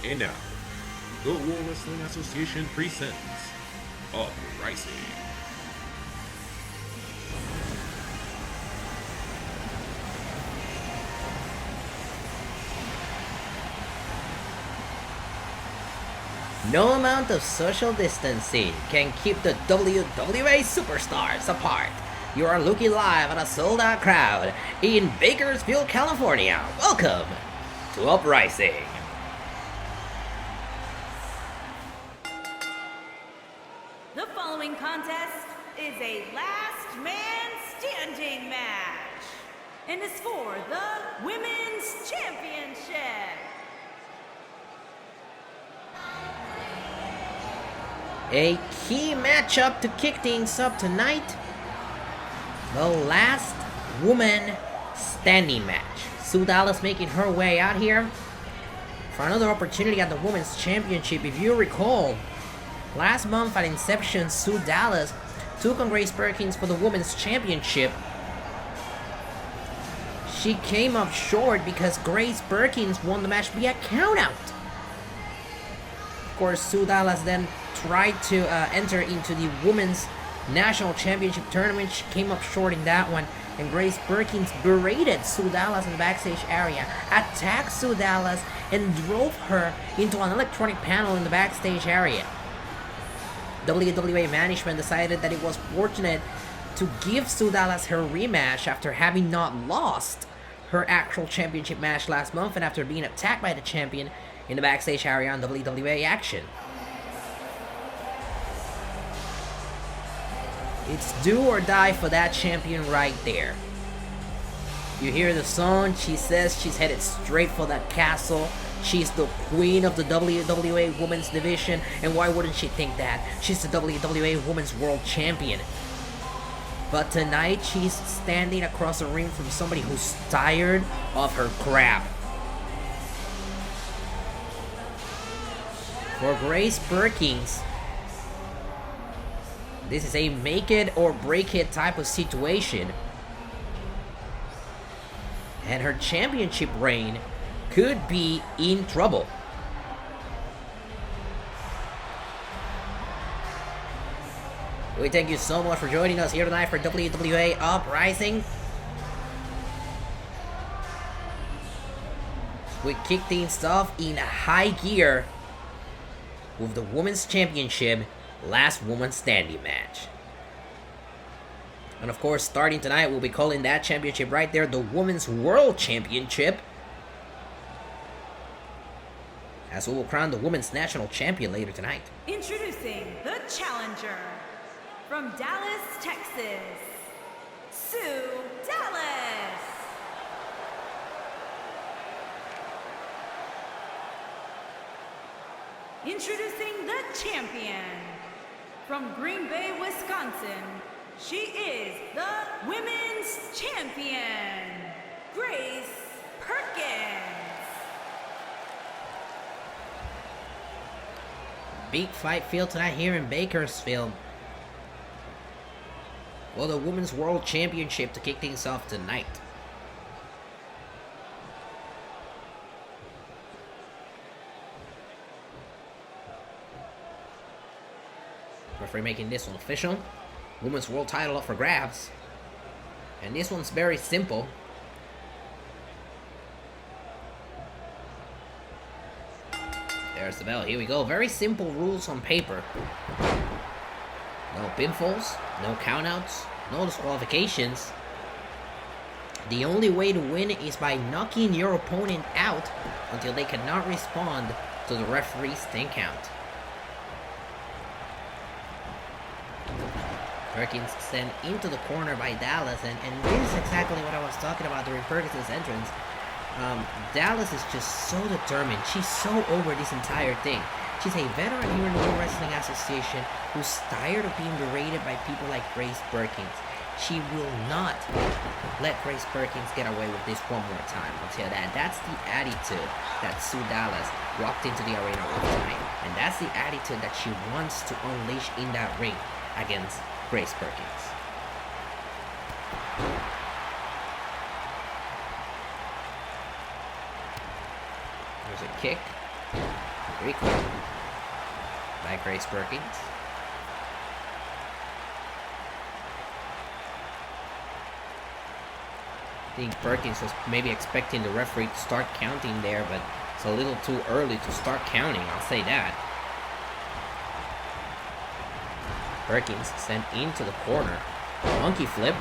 And now, the World Wrestling Association presents Uprising. No amount of social distancing can keep the WWA superstars apart. You are looking live at a sold-out crowd in Bakersfield, California. Welcome to Uprising. The following contest is a last man standing match and is for the Women's Championship. A key matchup to kick things up tonight. The last woman standing match. Sue Dallas making her way out here for another opportunity at the Women's Championship. If you recall, last month at Inception, Sue Dallas took on Grace Perkins for the Women's Championship. She came up short because Grace Perkins won the match via countout. Of course, Sue Dallas then tried to enter into the Women's National Championship tournament. She came up short in that one, and Grace Perkins berated Sue Dallas in the backstage area, attacked Sue Dallas, and drove her into an electronic panel in the backstage area. WWA management decided that it was fortunate to give Sue Dallas her rematch after having not lost her actual championship match last month and after being attacked by the champion in the backstage area on WWA action. It's do or die for that champion right there. You hear the song, she says she's headed straight for that castle. She's the queen of the WWA Women's Division, and why wouldn't she think that? She's the WWA Women's World Champion. But tonight, she's standing across the ring from somebody who's tired of her crap. For Grace Perkins, this is a make it or break it type of situation. And her championship reign could be in trouble. We thank you so much for joining us here tonight for WWA Uprising. We kick things off in high gear with the Women's Championship last woman standing match. And of course, starting tonight, we'll be calling that championship right there the Women's World Championship, as we will crown the Women's National Champion later tonight. Introducing the challenger from Dallas, Texas, Sue Dallas. Introducing the champion from Green Bay, Wisconsin. She is the Women's Champion, Grace Perkins. Big fight field tonight here in Bakersfield. Well, the Women's World Championship to kick things off tonight. Referee making this one official. Women's World title up for grabs. And this one's very simple. There's the bell. Here we go. Very simple rules on paper. No pinfalls, no countouts, no disqualifications. The only way to win is by knocking your opponent out until they cannot respond to the referee's 10 count. Perkins sent into the corner by Dallas, and this is exactly what I was talking about during Perkins' entrance. Dallas is just so determined. She's so over this entire thing. She's a veteran here in the World Wrestling Association who's tired of being berated by people like Grace Perkins. She will not let Grace Perkins get away with this one more time. I'll tell you that. That's the attitude that Sue Dallas walked into the arena with tonight. And that's the attitude that she wants to unleash in that ring against Grace Perkins. There's a kick. Pretty cool. By Grace Perkins. I think Perkins was maybe expecting the referee to start counting there, but it's a little too early to start counting, I'll say that. Perkins sent into the corner. Monkey flip.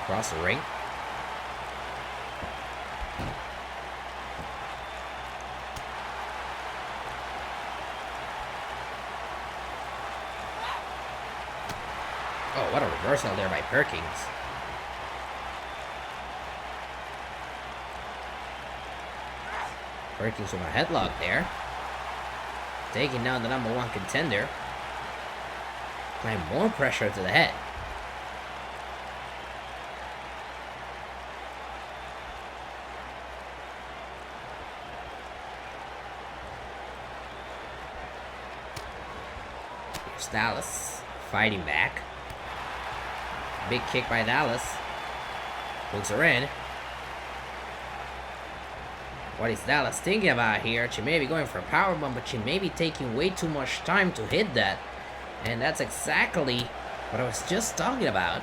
Across the ring. Oh, what a reversal there by Perkins. Perkins with a headlock there. Taking down the number 1 contender. Applying more pressure to the head. Here's Dallas fighting back. Big kick by Dallas. Hooks her in. What is Dallas thinking about here? She may be going for a powerbomb, but she may be taking way too much time to hit that. And that's exactly what I was just talking about.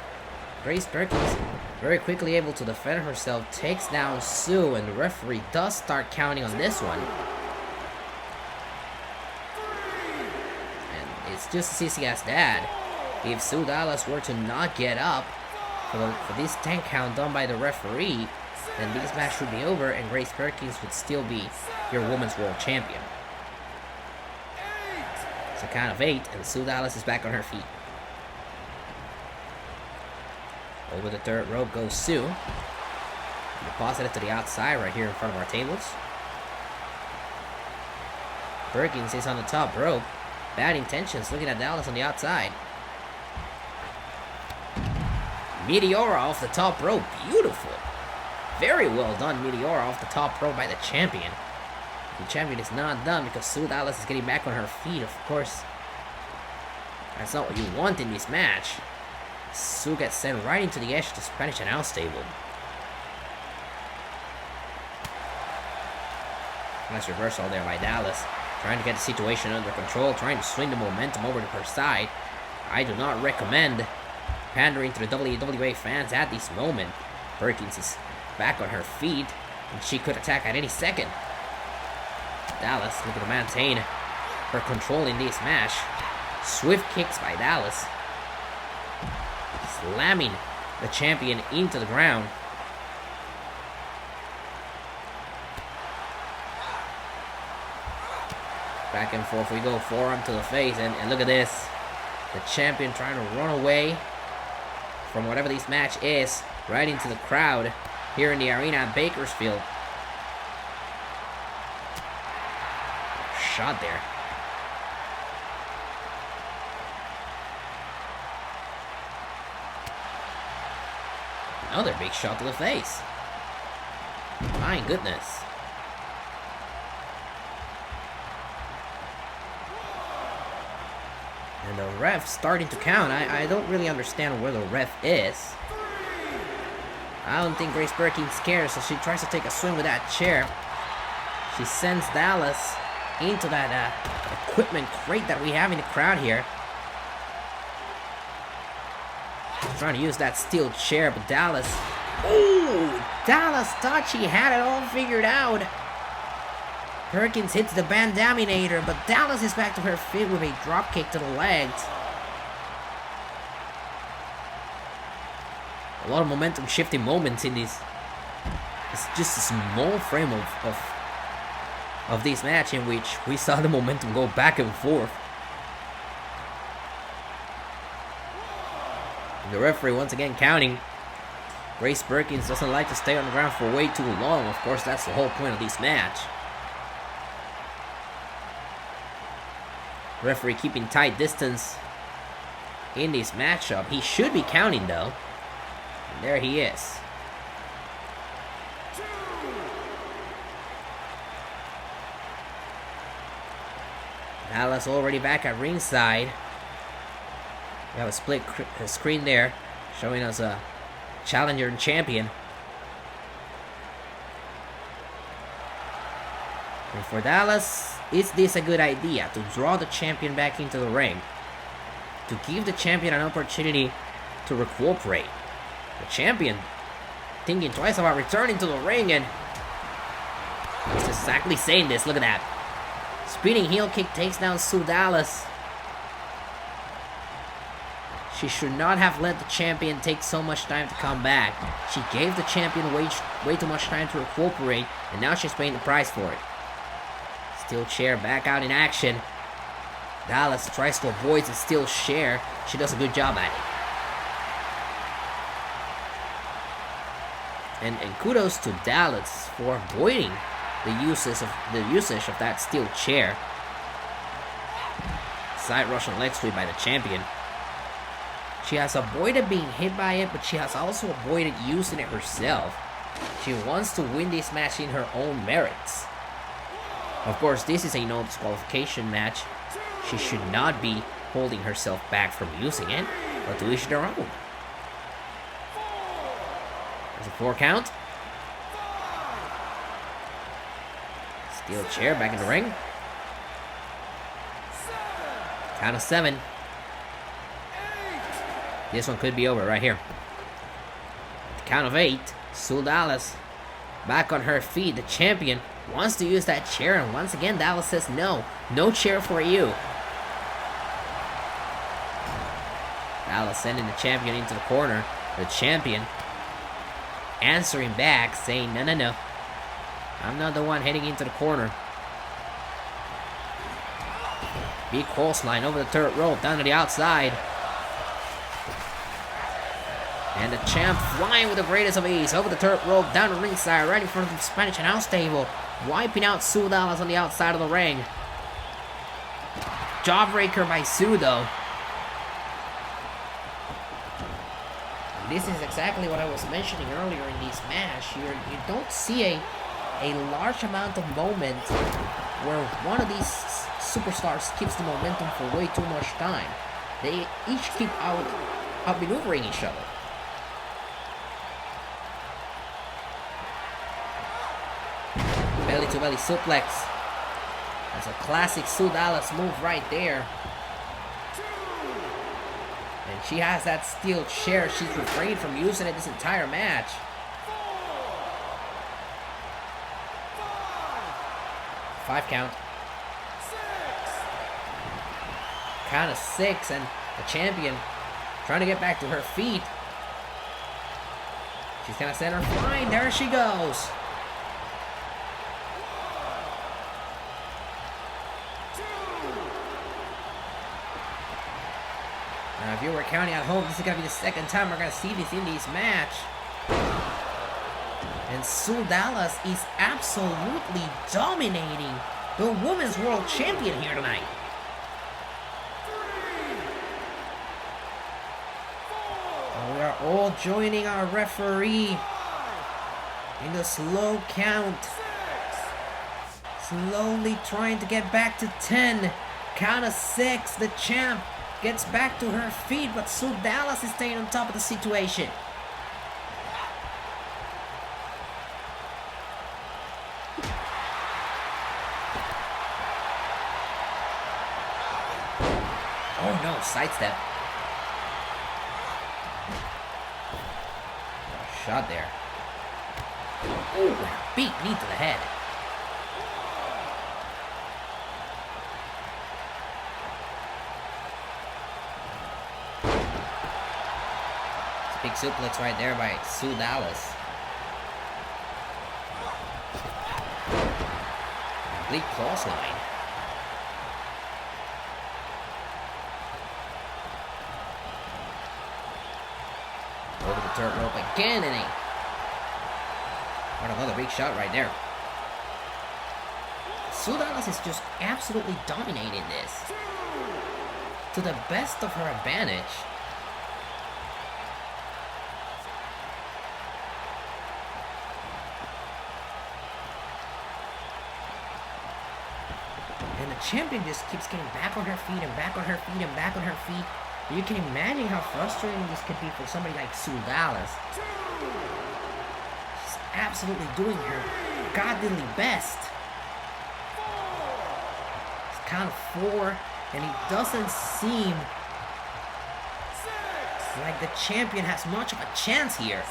Grace Perkins very quickly able to defend herself, takes down Sue, and the referee does start counting on this one. And it's just as easy as that. If Sue Dallas were to not get up for this 10 count done by the referee, then this match would be over and Grace Perkins would still be your Women's World Champion. It's a count of 8 and Sue Dallas is back on her feet. Over the third rope goes Sue. Deposited to the outside right here in front of our tables. Perkins is on the top rope. Bad intentions, looking at Dallas on the outside. Meteora off the top rope, beautiful. Very well done, Meteora off the top rope by the champion. The champion is not done because Sue Dallas is getting back on her feet, of course. That's not what you want in this match. Sue gets sent right into the edge of the Spanish announce table. Nice reversal there by Dallas. Trying to get the situation under control, trying to swing the momentum over to her side. I do not recommend pandering to the WWA fans at this moment. Perkins is back on her feet, and she could attack at any second. Dallas looking to maintain her control in this match. Swift kicks by Dallas. Slamming the champion into the ground. Back and forth we go, forearm to the face, and look at this. The champion trying to run away from whatever this match is, right into the crowd here in the arena at Bakersfield. Shot there. Another big shot to the face. My goodness. And the ref starting to count. I don't really understand where the ref is. I don't think Grace Perkins cares, so she tries to take a swing with that chair. She sends Dallas into that equipment crate that we have in the crowd here. She's trying to use that steel chair, but Dallas... Ooh! Dallas thought she had it all figured out. Perkins hits the bandaminator, but Dallas is back to her feet with a dropkick to the legs. A lot of momentum shifting moments in this. It's just a small frame of this match in which we saw the momentum go back and forth. The referee once again counting. Grace Perkins doesn't like to stay on the ground for way too long. Of course, that's the whole point of this match. Referee keeping tight distance in this matchup. He should be counting though. And there he is. Dallas already back at ringside. We have a split screen there showing us a challenger and champion. And for Dallas, Is this a good idea to draw the champion back into the ring? To give the champion an opportunity to recuperate? The champion thinking twice about returning to the ring, and he's exactly saying this. Look at that. Spinning heel kick takes down Sue Dallas. She should not have let the champion take so much time to come back. She gave the champion way too much time to recuperate, and now she's paying the price for it. Steel chair back out in action. Dallas tries to avoid the steel chair. She does a good job at it. And kudos to Dallas for avoiding the usage of that steel chair. Side Russian leg sweep by the champion. She has avoided being hit by it, but she has also avoided using it herself. She wants to win this match in her own merits. Of course, this is a no disqualification match. She should not be holding herself back from using it, but to each their own. There's a 4 count. Steel chair back in the ring. Count of 7. This one could be over right here. At the count of 8, Sue Dallas back on her feet. The champion wants to use that chair, and once again Dallas says no. No chair for you. Dallas sending the champion into the corner. The champion answering back, saying, no, no, no. I'm not the one heading into the corner. Big clothesline over the third rope, down to the outside. And the champ flying with the greatest of ease over the third rope, down the ringside, right in front of the Spanish announce table. Wiping out Sue Dallas on the outside of the ring. Jawbreaker by Sue, though. This is exactly what I was mentioning earlier in this match. You don't see a large amount of moment where one of these superstars keeps the momentum for way too much time. They each keep outmaneuvering each other. Belly to belly suplex. That's a classic Sue Dallas move right there. And she has that steel chair. She's refrained from using it this entire match. 5 count. Count of 6, and the champion trying to get back to her feet. She's gonna send her flying. There she goes. Now, if you were counting at home, this is gonna be the second time we're gonna see this in this match. And Sue Dallas is absolutely dominating the Women's World Champion here tonight. And we are all joining our referee in the slow count. Slowly trying to get back to 10. Count of 6, the champ gets back to her feet, but Sue Dallas is staying on top of the situation. Oh no, sidestep. Shot there. Ooh, big knee to the head. Big suplex right there by Sue Dallas. Complete clothesline. Over the third rope again, and another big shot right there. Sue Dallas is just absolutely dominating this to the best of her advantage. And the champion just keeps getting back on her feet and back on her feet and back on her feet. You can imagine how frustrating this could be for somebody like Sue Dallas. She's absolutely doing her godly best. count of 4, and it doesn't seem like the champion has much of a chance here.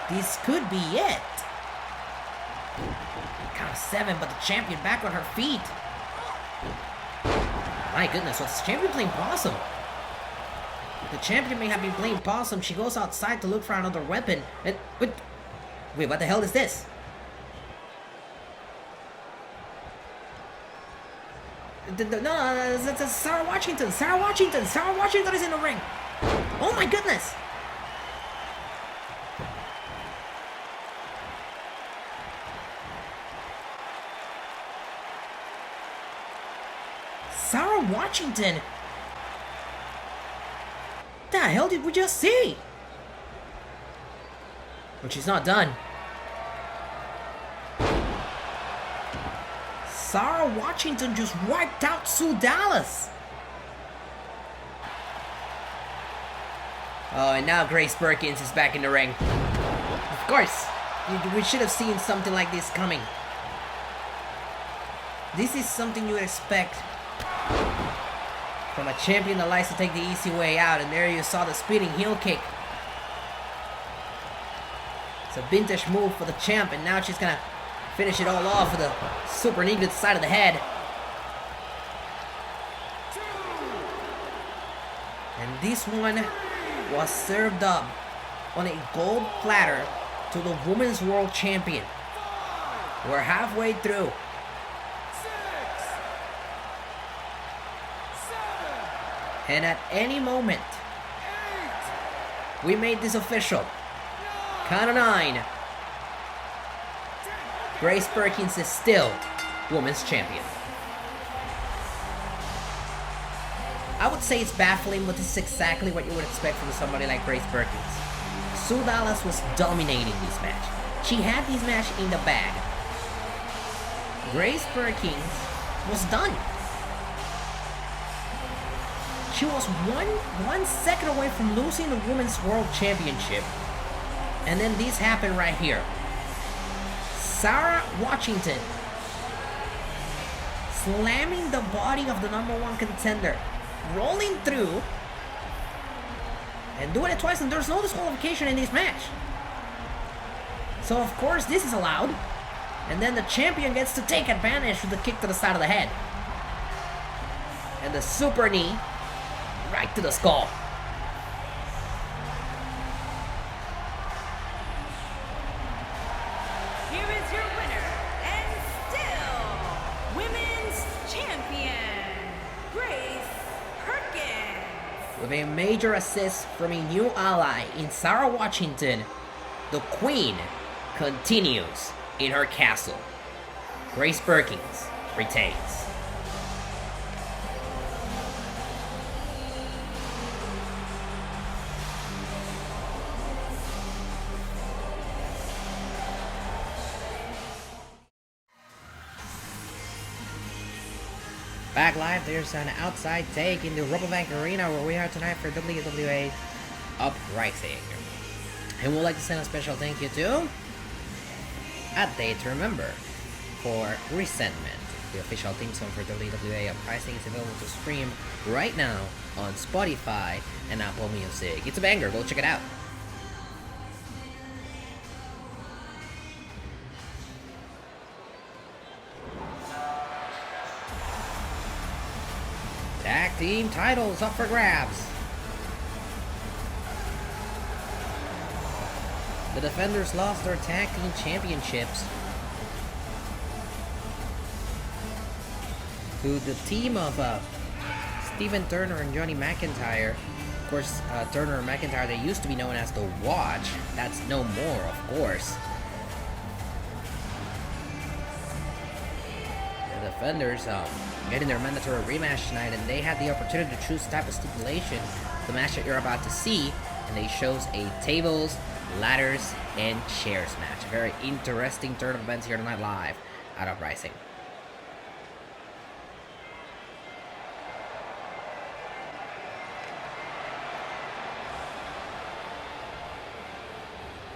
This could be it. Count of 7, but the champion back on her feet. My goodness, what's the champion playing possum? The champion may have been playing possum. She goes outside to look for another weapon. And wait, what the hell is this? No, it's Sarah Washington. Sarah Washington is in the ring. Oh my goodness. Sarah Washington. What the hell did we just see? But she's not done. Sarah Washington just wiped out Sue Dallas. Oh, and now Grace Perkins is back in the ring. Of course, we should have seen something like this coming. This is something you would expect from a champion that likes to take the easy way out, and there you saw the spinning heel kick. It's a vintage move for the champ, and now she's gonna finish it all off with a super knee to the side of the head. And this one was served up on a gold platter to the Women's World Champion. We're halfway through. And at any moment, we made this official. Count of 9. Grace Perkins is still Women's Champion. I would say it's baffling, but this is exactly what you would expect from somebody like Grace Perkins. Sue Dallas was dominating this match. She had this match in the bag. Grace Perkins was done. She was one second away from losing the Women's World Championship. And then this happened right here. Sarah Washington slamming the body of the #1 contender, rolling through, and doing it twice, and there's no disqualification in this match. So of course this is allowed. And then the champion gets to take advantage with the kick to the side of the head. And the super knee right to the skull. Here is your winner, and still Women's Champion, Grace Perkins. With a major assist from a new ally in Sarah Washington, the Queen continues in her castle. Grace Perkins retains. Back live, there's an outside take in the Rabobank Arena where we are tonight for WWA Uprising. And we'd like to send a special thank you to A Day to Remember for Resentment. The official theme song for WWA Uprising is available to stream right now on Spotify and Apple Music. It's a banger, go check it out. Tag team titles up for grabs. The Defenders lost their tag team championships to the team of Stephen Turner and Johnny McIntyre. Of course, Turner and McIntyre, they used to be known as the Watch. That's no more, of course. The Defenders getting their mandatory rematch tonight, and they had the opportunity to choose the type of stipulation, the match that you're about to see, and they chose a tables, ladders, and chairs match. A very interesting turn of events here tonight live at Uprising.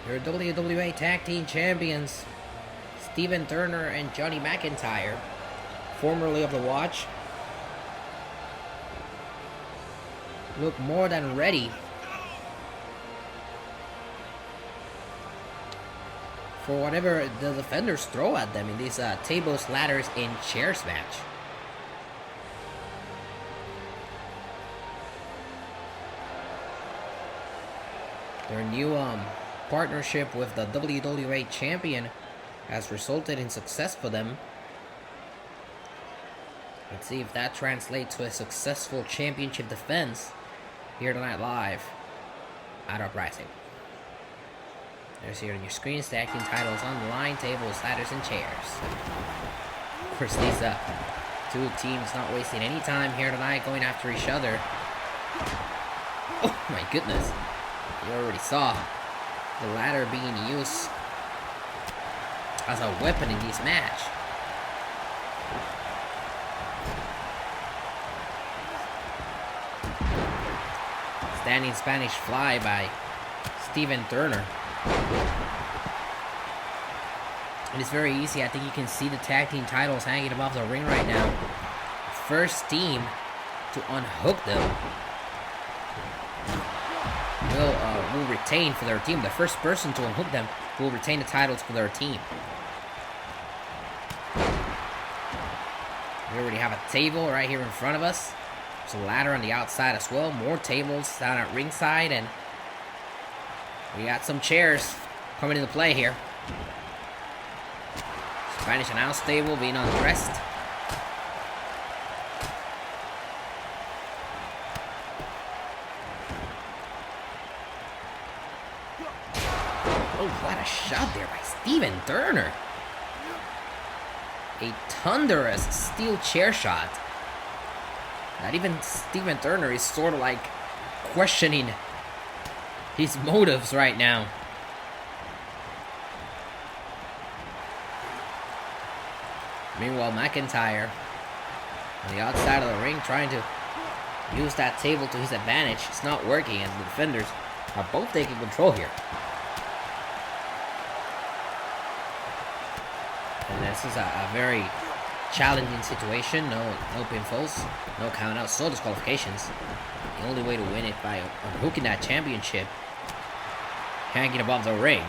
Your WWA Tag Team Champions, Stephen Turner and Johnny McIntyre, formerly of the Watch, look more than ready for whatever the defenders throw at them in these tables, ladders, and chairs match. Their new partnership with the WWA champion has resulted in success for them. Let's see if that translates to a successful championship defense here tonight live at Uprising. There's here on your screen, stacking titles on the line, tables, ladders, and chairs. Of course, these two teams not wasting any time here tonight, going after each other. Oh my goodness. You already saw the ladder being used as a weapon in this match. Standing Spanish fly by Steven Turner. And it's very easy. I think you can see the tag team titles hanging above the ring right now. First team to unhook them will retain for their team. The first person to unhook them will retain the titles for their team. We already have a table right here in front of us. There's a ladder on the outside as well. More tables down at ringside, and we got some chairs coming into play here. Spanish announce table being undressed. Oh, what a shot there by Steven Turner. A thunderous steel chair shot. That even Steven Turner is sort of like questioning his motives right now. Meanwhile, McIntyre on the outside of the ring trying to use that table to his advantage. It's not working as the defenders are both taking control here. And this is a very challenging situation. No pinfalls, no countouts, no disqualifications. The only way to win it by unhooking that championship, hanging above the ring.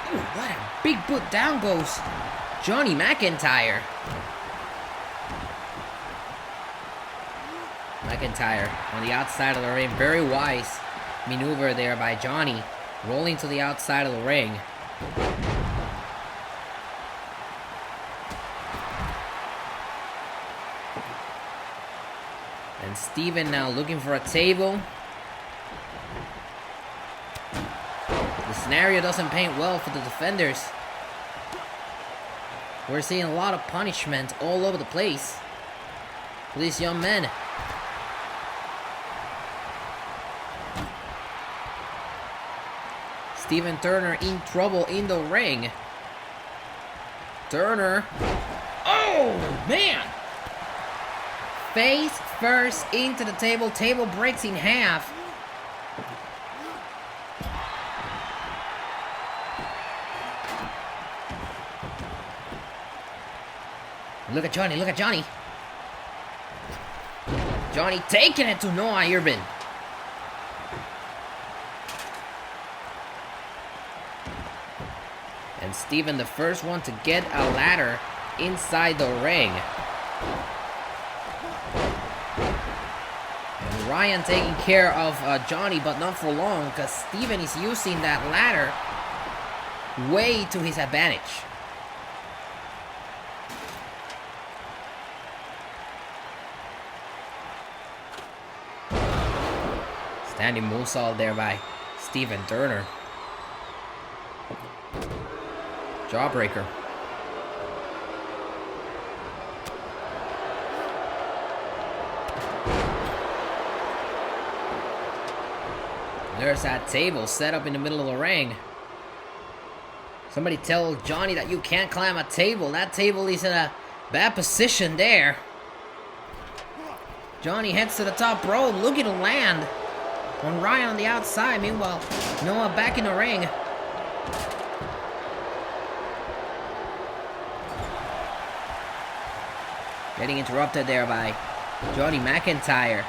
Ooh, what a big boot down goes Johnny McIntyre. McIntyre on the outside of the ring. Very wise maneuver there by Johnny. Rolling to the outside of the ring. And Steven now looking for a table. The scenario doesn't paint well for the defenders. We're seeing a lot of punishment all over the place for these young men. Steven Turner in trouble in the ring. Turner. Oh, man! Face first into the table. Table breaks in half. Look at Johnny, look at Johnny. Johnny taking it to Noah Irvin. And Steven, the first one to get a ladder inside the ring. And Ryan taking care of Johnny, but not for long, because Steven is using that ladder way to his advantage. Standing moonsault there by Steven Turner. Jawbreaker. There's that table set up in the middle of the ring. Somebody tell Johnny that you can't climb a table. That table is in a bad position there. Johnny heads to the top rope, looking to land. on Ryan on the outside. Meanwhile, Noah back in the ring. Getting interrupted there by Johnny McIntyre.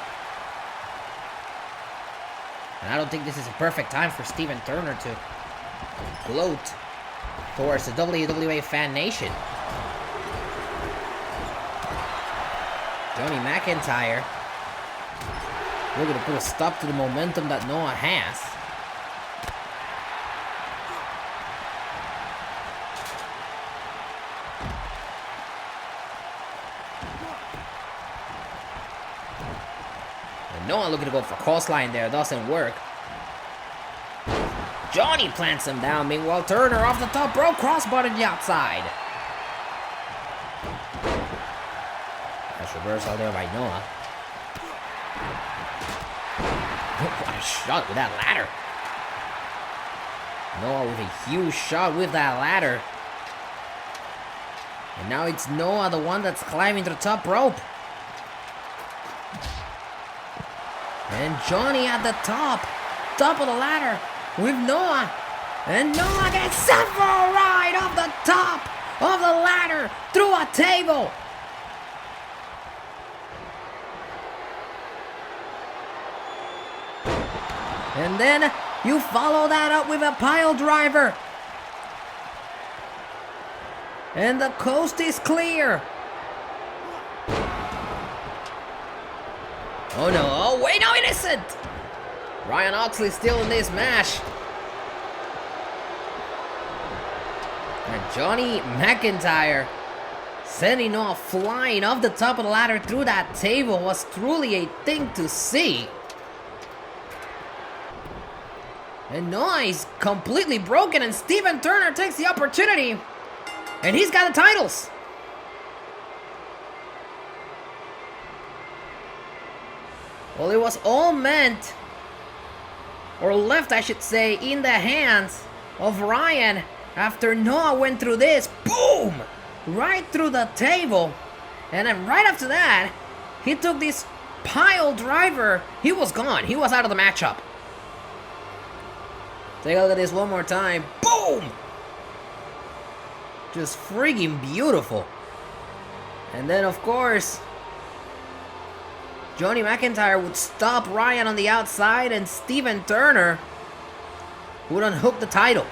And I don't think this is a perfect time for Steven Turner to gloat towards the WWA Fan Nation. Johnny McIntyre looking to put a stop to the momentum that Noah has. And Noah looking to go for crossline there, doesn't work. Johnny plants him down, meanwhile Turner off the top rope, crossbar to the outside. Nice reversal there by Noah. What a shot with that ladder. Noah with a huge shot with that ladder. And now it's Noah, the one that's climbing to the top rope. And Johnny at the top of the ladder with Noah. And Noah gets set for a ride off the top of the ladder through a table. And then you follow that up with a pile driver. And the coast is clear. Oh no, oh wait, no it isn't! Ryan Oxley still in this match. And Johnny McIntyre sending Noah flying off the top of the ladder through that table was truly a thing to see. And Noah is completely broken, and Steven Turner takes the opportunity. And he's got the titles. Well, it was all meant, or left I should say, in the hands of Ryan after Noah went through this. Boom! Right through the table. And then right after that, he took this pile driver. He was gone. He was out of the matchup. Take a look at this one more time. Boom! Just freaking beautiful. And then, of course, Johnny McIntyre would stop Ryan on the outside, and Steven Turner would unhook the title.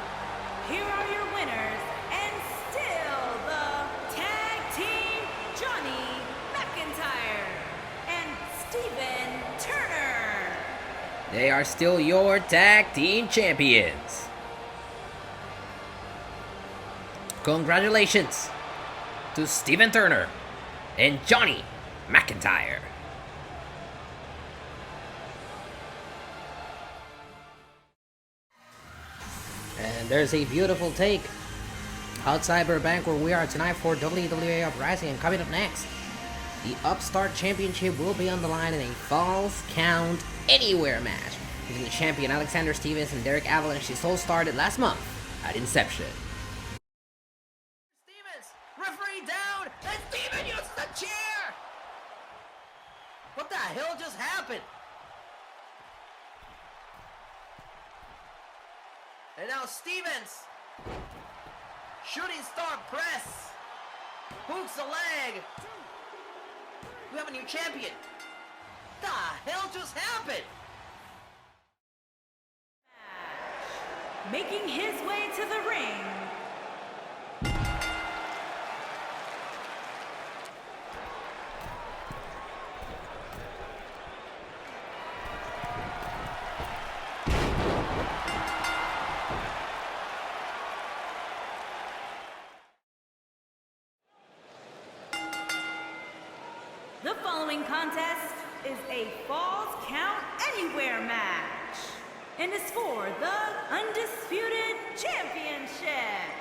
Here are your winners, and still the tag team, Johnny McIntyre and Steven Turner. They are still your tag team champions. Congratulations to Steven Turner and Johnny McIntyre. And there's a beautiful take outside Burbank where we are tonight for WWA Uprising. And coming up next, the Upstart Championship will be on the line in a Falls Count Anywhere match between the champion Alexander Stevens and Derek Avalanche. This all started last month at Inception. Stevens, referee down, and Steven uses the chair! What the hell just happened? And now Stevens, shooting star press, hooks the leg. We have a new champion. The hell just happened? Making his way to the ring, the following contest is a Falls Count Anywhere match and is for the Undisputed Championship.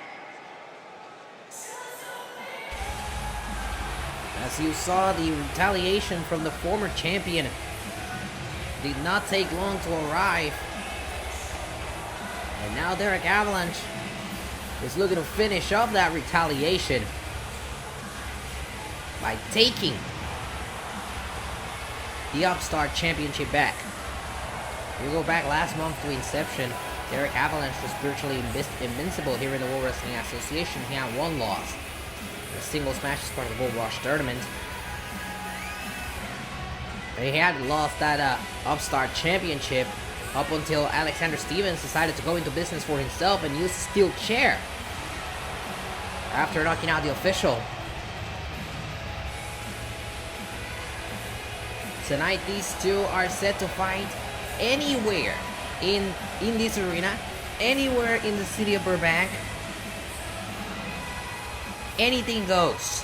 As you saw, the retaliation from the former champion did not take long to arrive. And now Derek Avalanche is looking to finish up that retaliation by taking the Upstart Championship back. We go back last month to Inception. Derek Avalanche was virtually invincible here in the World Wrestling Association. He had one loss. A singles match as part of the Gold Rush tournament. He had lost that Upstart Championship up until Alexander Stevens decided to go into business for himself and use a steel chair after knocking out the official. Tonight, these two are set to fight anywhere in this arena, anywhere in the city of Burbank. Anything goes.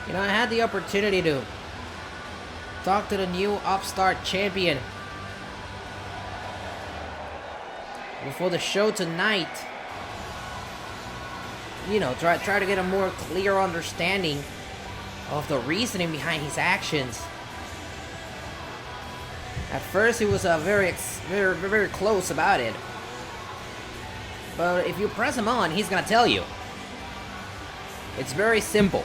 You know, I had the opportunity to talk to the new Upstart champion before the show tonight. You know, try to get a more clear understanding of the reasoning behind his actions. At first, he was very close about it, but if you press him on, he's gonna tell you. It's very simple.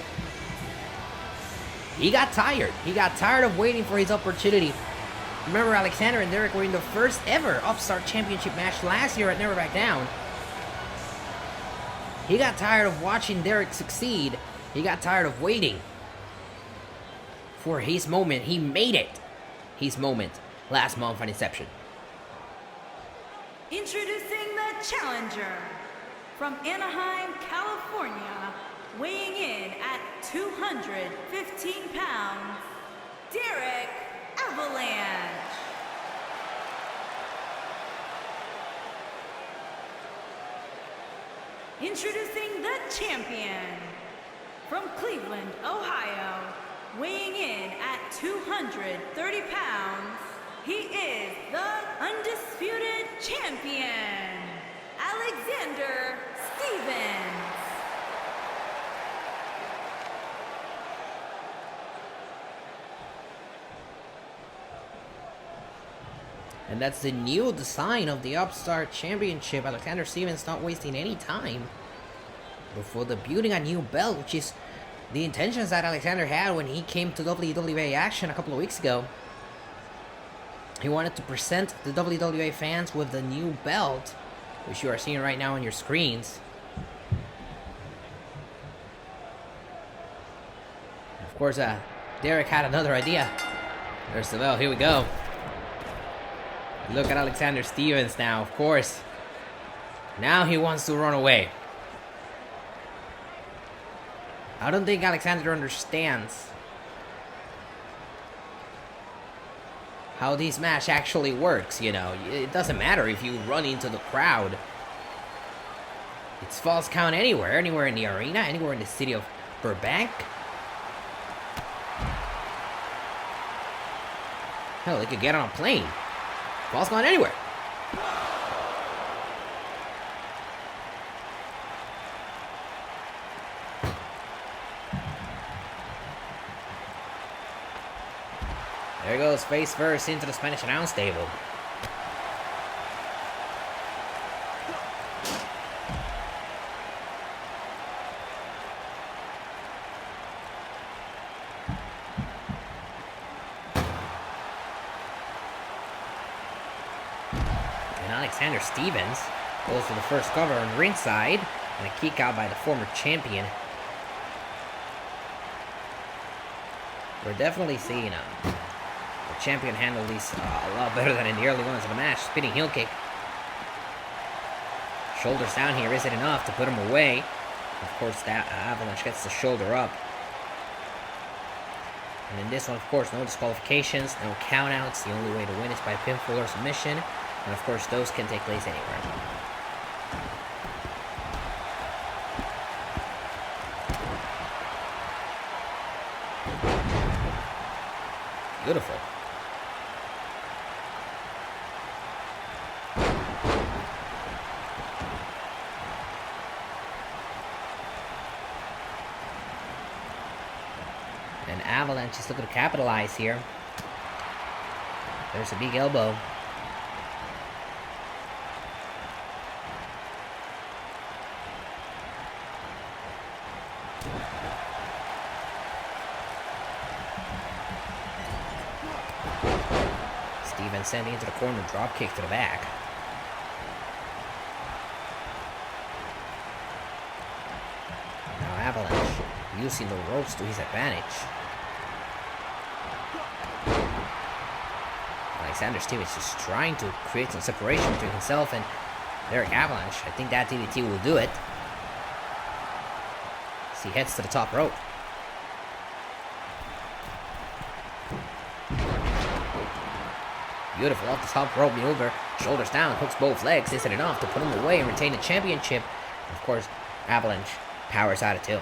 He got tired. He got tired of waiting for his opportunity. Remember, Alexander and Derek were in the first ever Upstart Championship match last year at Never Back Down. He got tired of watching Derek succeed. He got tired of waiting for his moment. He made it his moment last month on Inception. Introducing the challenger from Anaheim, California, weighing in at 215 pounds, Derek Avalanche. Introducing the champion from Cleveland, Ohio, weighing in at 230 pounds, he is the undisputed champion, Alexander Stevens. And that's the new design of the Upstart Championship. Alexander Stevens not wasting any time before debuting a new belt, which is the intentions that Alexander had when he came to WWA Action a couple of weeks ago. He wanted to present the WWA fans with the new belt, which you are seeing right now on your screens. Of course, Derek had another idea. There's the bell. Here we go. Look at Alexander Stevens now, of course. Now he wants to run away. I don't think Alexander understands how this match actually works, you know. It doesn't matter if you run into the crowd. It's false count anywhere in the arena, anywhere in the city of Burbank. Hell, they could get on a plane. False count anywhere. There goes face first into the Spanish announce table. And Alexander Stevens goes for the first cover on ringside and a kick out by the former champion. We're definitely seeing the champion handle these a lot better than in the early ones of the match. Spinning heel kick. Shoulders down here. Is it enough to put him away? Of course, that Avalanche gets the shoulder up. And in this one, of course, no disqualifications, no countouts. The only way to win is by pinfall or submission. And of course, those can take place anywhere. Beautiful. And Avalanche is looking to capitalize here. There's a big elbow. Steven sending into the corner, drop kick to the back. Now Avalanche using the ropes to his advantage. Alexander Stevens just trying to create some separation between himself and Derek Avalanche. I think that DDT will do it. As he heads to the top rope. Beautiful off the top rope maneuver. Shoulders down, hooks both legs. Isn't enough to put him away and retain the championship. Of course, Avalanche powers out of two.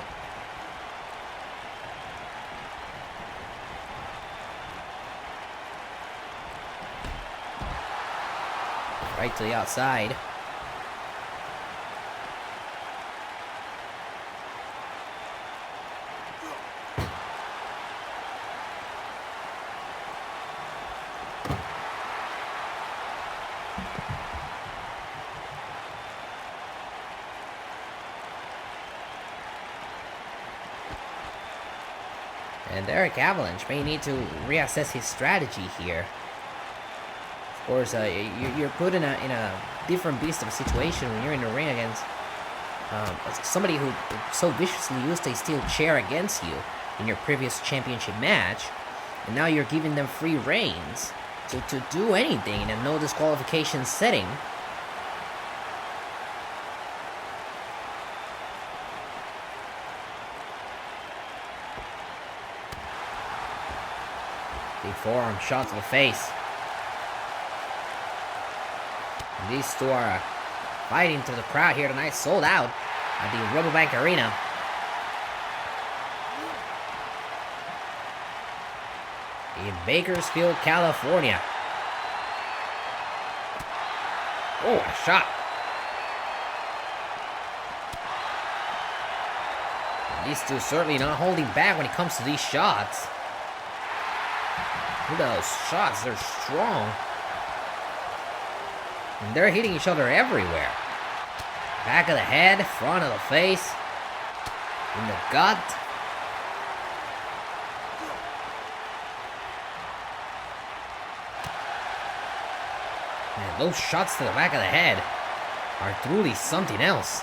Right to the outside. And Derek Avalanche may need to reassess his strategy here. Of course, you're put in a different beast of a situation when you're in the ring against somebody who so viciously used a steel chair against you in your previous championship match, and now you're giving them free reins to do anything in a no disqualification setting. Big forearm shot to the face. And these two are fighting through the crowd here tonight, sold out at the Rabobank Arena. In Bakersfield, California. Oh, a shot. And these two certainly not holding back when it comes to these shots. Look at those shots, they're strong. And they're hitting each other everywhere. Back of the head, front of the face, in the gut. Man, those shots to the back of the head are truly something else.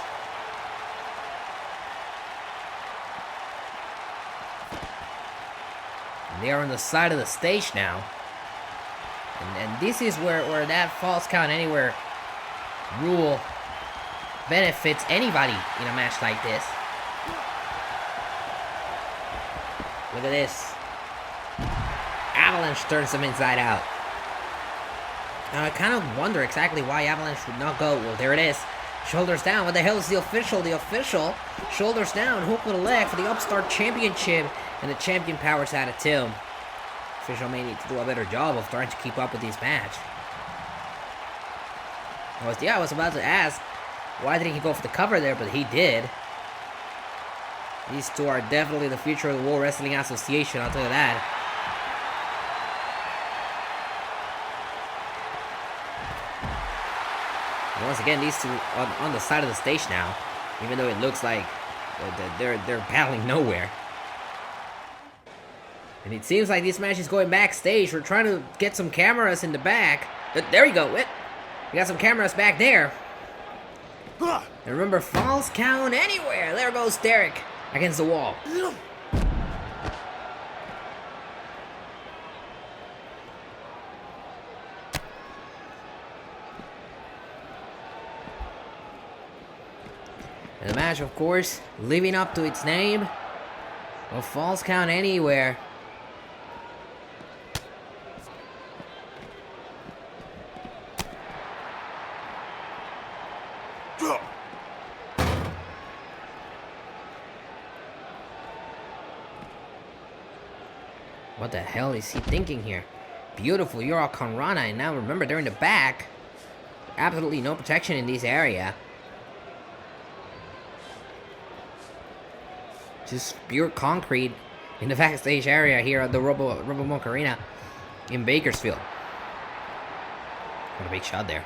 They are on the side of the stage now. And this is where that false count anywhere rule benefits anybody in a match like this. Look at this. Avalanche turns them inside out. Now I kind of wonder exactly why Avalanche would not go. Well, there it is. Shoulders down. What the hell is the official? The official. Shoulders down. Hook with a leg for the Upstart Championship. And the champion powers out of two. Official may need to do a better job of trying to keep up with this match. I was about to ask, why didn't he go for the cover there, but he did. These two are definitely the future of the World Wrestling Association, I'll tell you that. And once again, these two on the side of the stage now, even though it looks like they're battling nowhere. And it seems like this match is going backstage. We're trying to get some cameras in the back. There you go. We got some cameras back there. And remember, false count anywhere. There goes Derek against the wall. And the match, of course, living up to its name of false count anywhere. What the hell is he thinking here? Beautiful Yura Conrana, and now remember they're in the back. Absolutely no protection in this area. Just pure concrete in the backstage area here at the Rabobank Arena in Bakersfield. What a big shot there.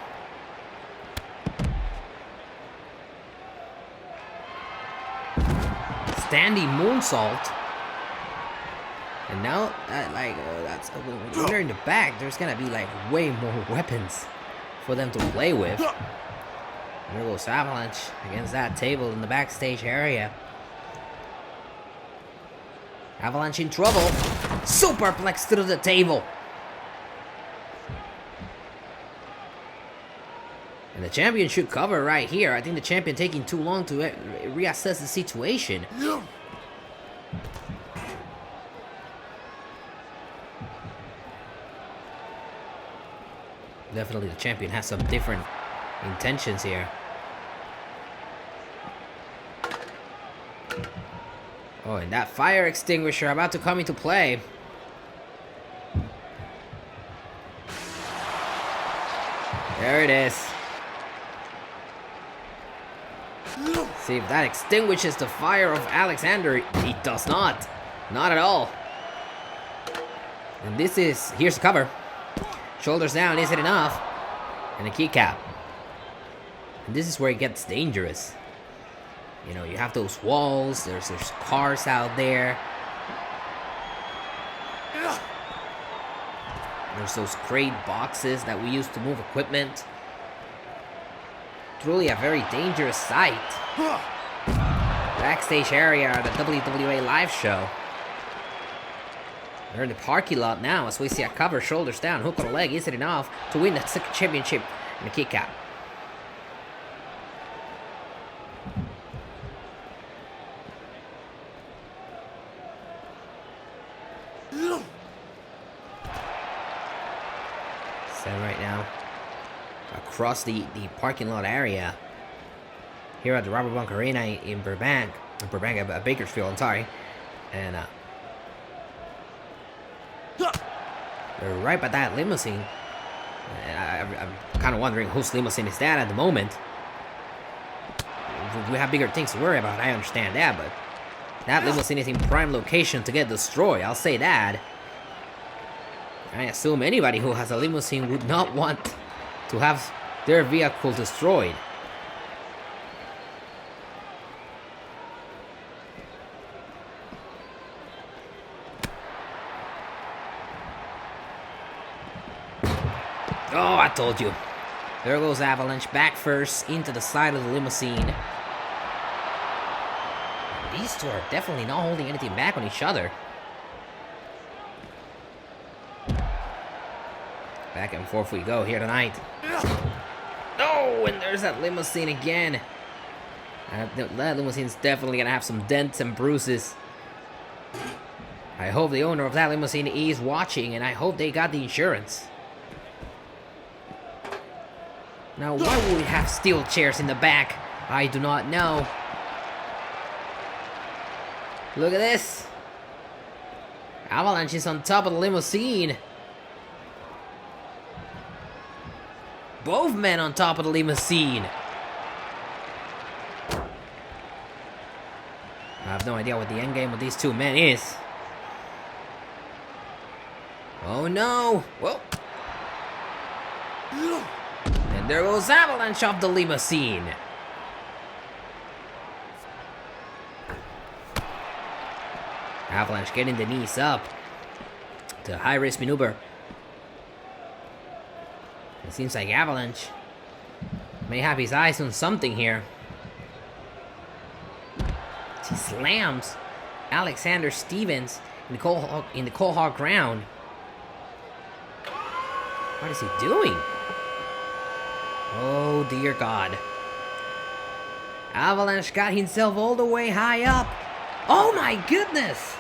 standing moonsault. And now, that's when they're in the back, there's gonna be like way more weapons for them to play with. And there goes Avalanche against that table in the backstage area. Avalanche in trouble. Superplex through the table. And the champion should cover right here. I think the champion taking too long to reassess the situation. Definitely the champion has some different intentions here. Oh, and that fire extinguisher about to come into play. There it is. See if that extinguishes the fire of Alexander. It does not. Not at all. And this is... Here's the cover. Shoulders down, is it enough? And a keycap. And this is where it gets dangerous. You know, you have those walls, there's cars out there. There's those crate boxes that we use to move equipment. Truly a very dangerous sight. Backstage area at the WWA live show. They're in the parking lot now as we see a cover, shoulders down, hook on the leg. Is it enough to win the championship and a kick out? Set right now across the parking lot area here at the Robert Bunk Arena in Bakersfield, I'm sorry. And they're right by that limousine. I'm kind of wondering whose limousine is that at the moment. We have bigger things to worry about, I understand that, but that limousine is in prime location to get destroyed, I'll say that. I assume anybody who has a limousine would not want to have their vehicle destroyed. Oh, I told you. There goes Avalanche, back first, into the side of the limousine. These two are definitely not holding anything back on each other. Back and forth we go here tonight. Oh, and there's that limousine again. That limousine's definitely gonna have some dents and bruises. I hope the owner of that limousine is watching, and I hope they got the insurance. Now, why would we have steel chairs in the back? I do not know. Look at this. Avalanche is on top of the limousine. Both men on top of the limousine. I have no idea what the end game of these two men is. Oh no! Whoa! And there goes Avalanche off the limousine. Avalanche getting the knees up. The high-risk maneuver. It seems like Avalanche may have his eyes on something here. He slams Alexander Stevens in the Cole Hawk ground. What is he doing? Oh dear God. Avalanche got himself all the way high up. Oh my goodness!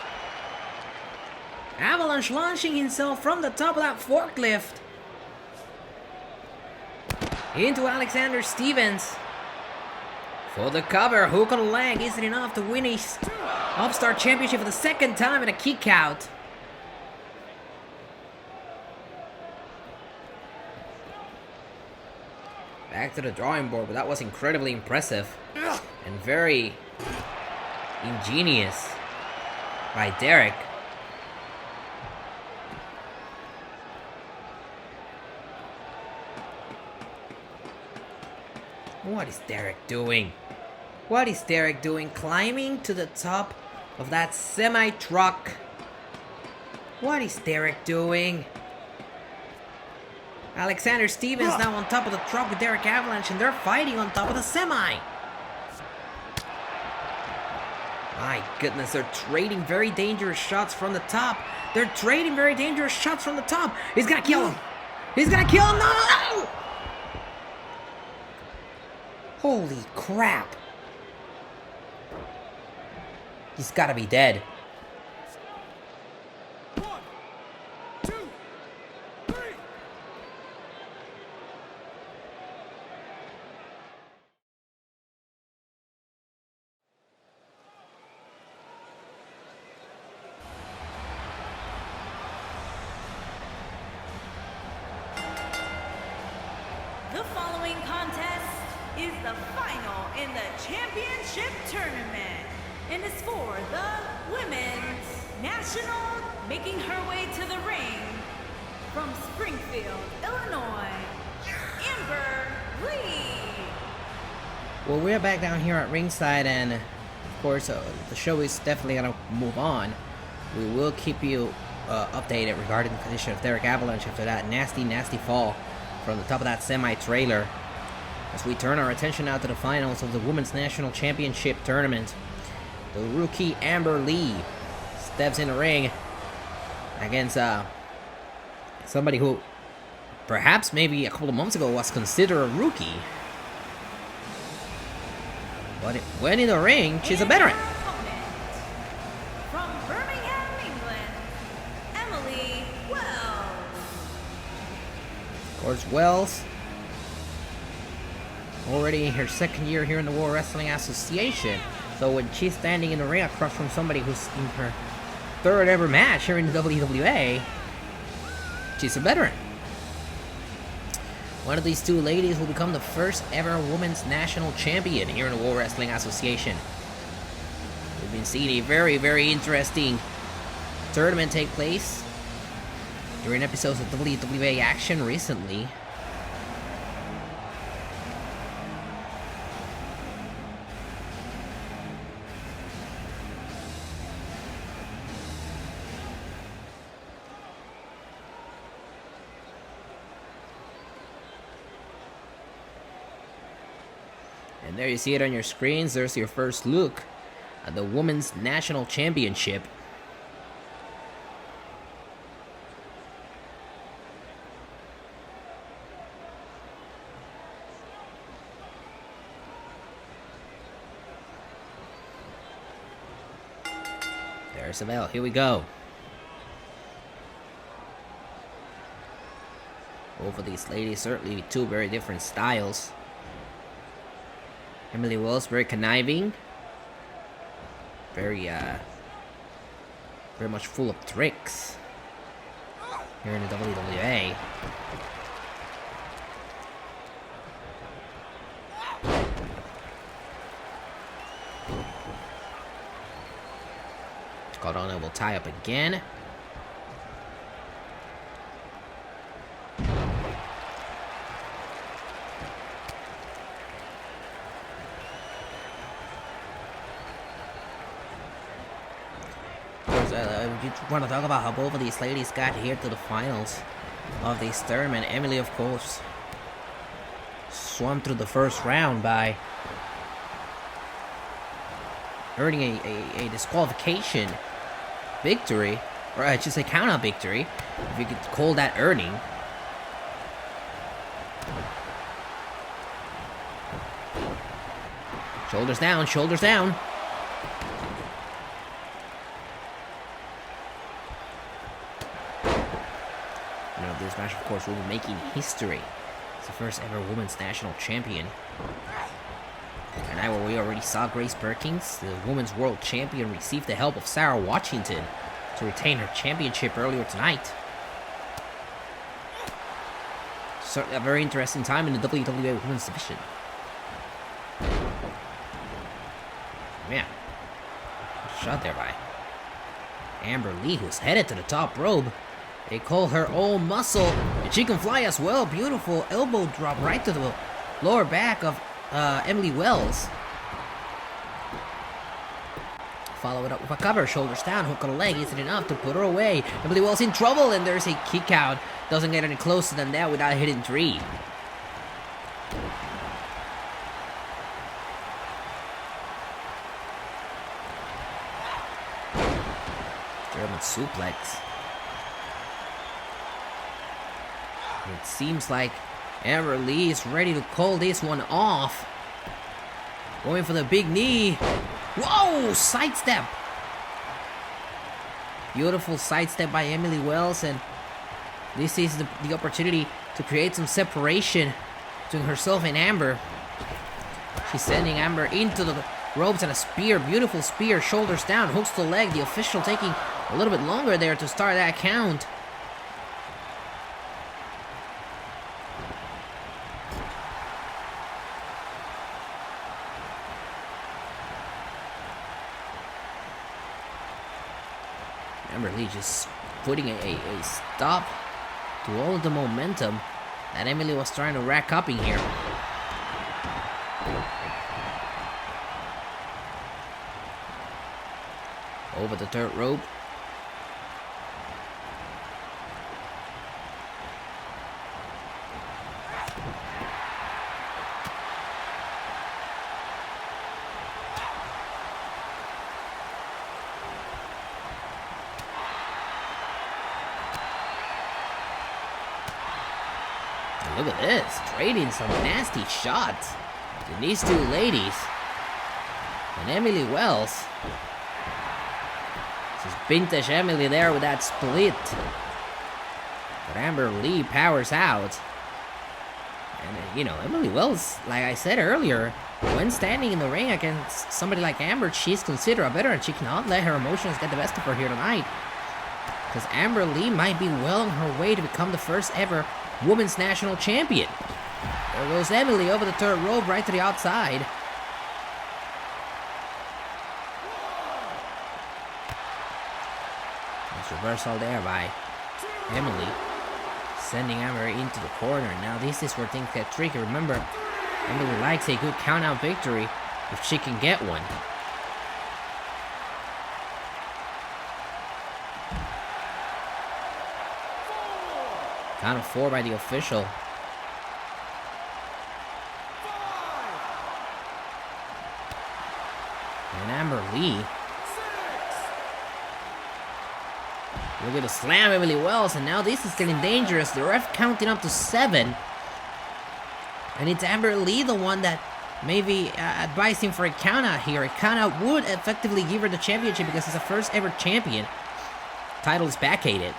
Avalanche launching himself from the top of that forklift into Alexander Stevens for the cover. Hook on the leg. Is it enough to win his Upstart Championship for the second time in a kick out? Back to the drawing board, but that was incredibly impressive and very ingenious by Derek. What is Derek doing? What is Derek doing? Climbing to the top of that semi-truck. What is Derek doing? Alexander Stevens now on top of the truck with Derek Avalanche, and they're fighting on top of the semi. My goodness, they're trading very dangerous shots from the top. They're trading very dangerous shots from the top. He's gonna kill him. He's gonna kill him. No! Holy crap. He's gotta be dead. The following contest is the final in the championship tournament and is for the women's national, making her way to the ring from Springfield, Illinois, Amber Lee. Well, we're back down here at ringside, and of course, the show is definitely gonna move on. We will keep you updated regarding the condition of Derek Avalanche after that nasty fall from the top of that semi-trailer. As we turn our attention now to the finals of the Women's National Championship Tournament, the rookie Amber Lee steps in the ring against somebody who perhaps maybe a couple of months ago was considered a rookie. But when in the ring, she's a veteran. From Birmingham, England, Emily Wells. Of course, Wells, already in her second year here in the World Wrestling Association. So when she's standing in the ring across from somebody who's in her third ever match here in the WWA, she's a veteran. One of these two ladies will become the first ever women's national champion here in the World Wrestling Association. We've been seeing a very interesting tournament take place during episodes of WWA Action recently. And there you see it on your screens. There's your first look at the Women's National Championship. There's the bell. Here we go. Both of these ladies, certainly two very different styles. Emily Wells, very conniving, very much full of tricks here in the WWA. Cardona will tie up again. We want to talk about how both of these ladies got here to the finals of this tournament. Emily, of course, swam through the first round by earning a disqualification victory, or I should say count-out victory, if you could call that earning. Shoulders down, shoulders down. This match, of course, will be making history. It's the first ever women's national champion. And now we already saw Grace Perkins, the women's world champion, receive the help of Sarah Washington to retain her championship earlier tonight. Certainly a very interesting time in the WWA women's division. Yeah. Shot there by Amber Lee, who's headed to the top rope. They call her all muscle, and she can fly as well. Beautiful elbow drop right to the lower back of Emily Wells. follow it up with a cover. Shoulders down, hook on the leg. Isn't enough to put her away. Emily Wells in trouble, and there's a kick out. Doesn't get any closer than that without hitting 3. German suplex. It seems like Amber Lee is ready to call this one off. Going for the big knee. Whoa! Sidestep. Beautiful sidestep by Emily Wells, and this is the opportunity to create some separation between herself and Amber. She's sending Amber into the ropes and a spear. Beautiful spear. Shoulders down. Hooks to the leg. The official taking a little bit longer there to start that count. Amber Lee just putting a stop to all of the momentum that Emily was trying to rack up in here. Over the third rope. Look at this, trading some nasty shots to these two ladies. And Emily Wells. This is vintage Emily there with that split. But Amber Lee powers out. And, you know, Emily Wells, like I said earlier, when standing in the ring against somebody like Amber, she's considered a veteran. She cannot let her emotions get the best of her here tonight. Because Amber Lee might be well on her way to become the first ever Women's National Champion. There goes Emily over the third rope right to the outside. Nice reversal there by Emily. Sending Amber into the corner. Now this is where things get tricky. Remember, Emily likes a good count-out victory if she can get one. Count of 4 by the official. And Amber Lee. Look at the slam, Emily Wells, and now this is getting dangerous. The ref counting up to 7. And it's Amber Lee, the one that maybe advising for a count out here. A count out would effectively give her the championship because it's the first ever champion. Title is vacated.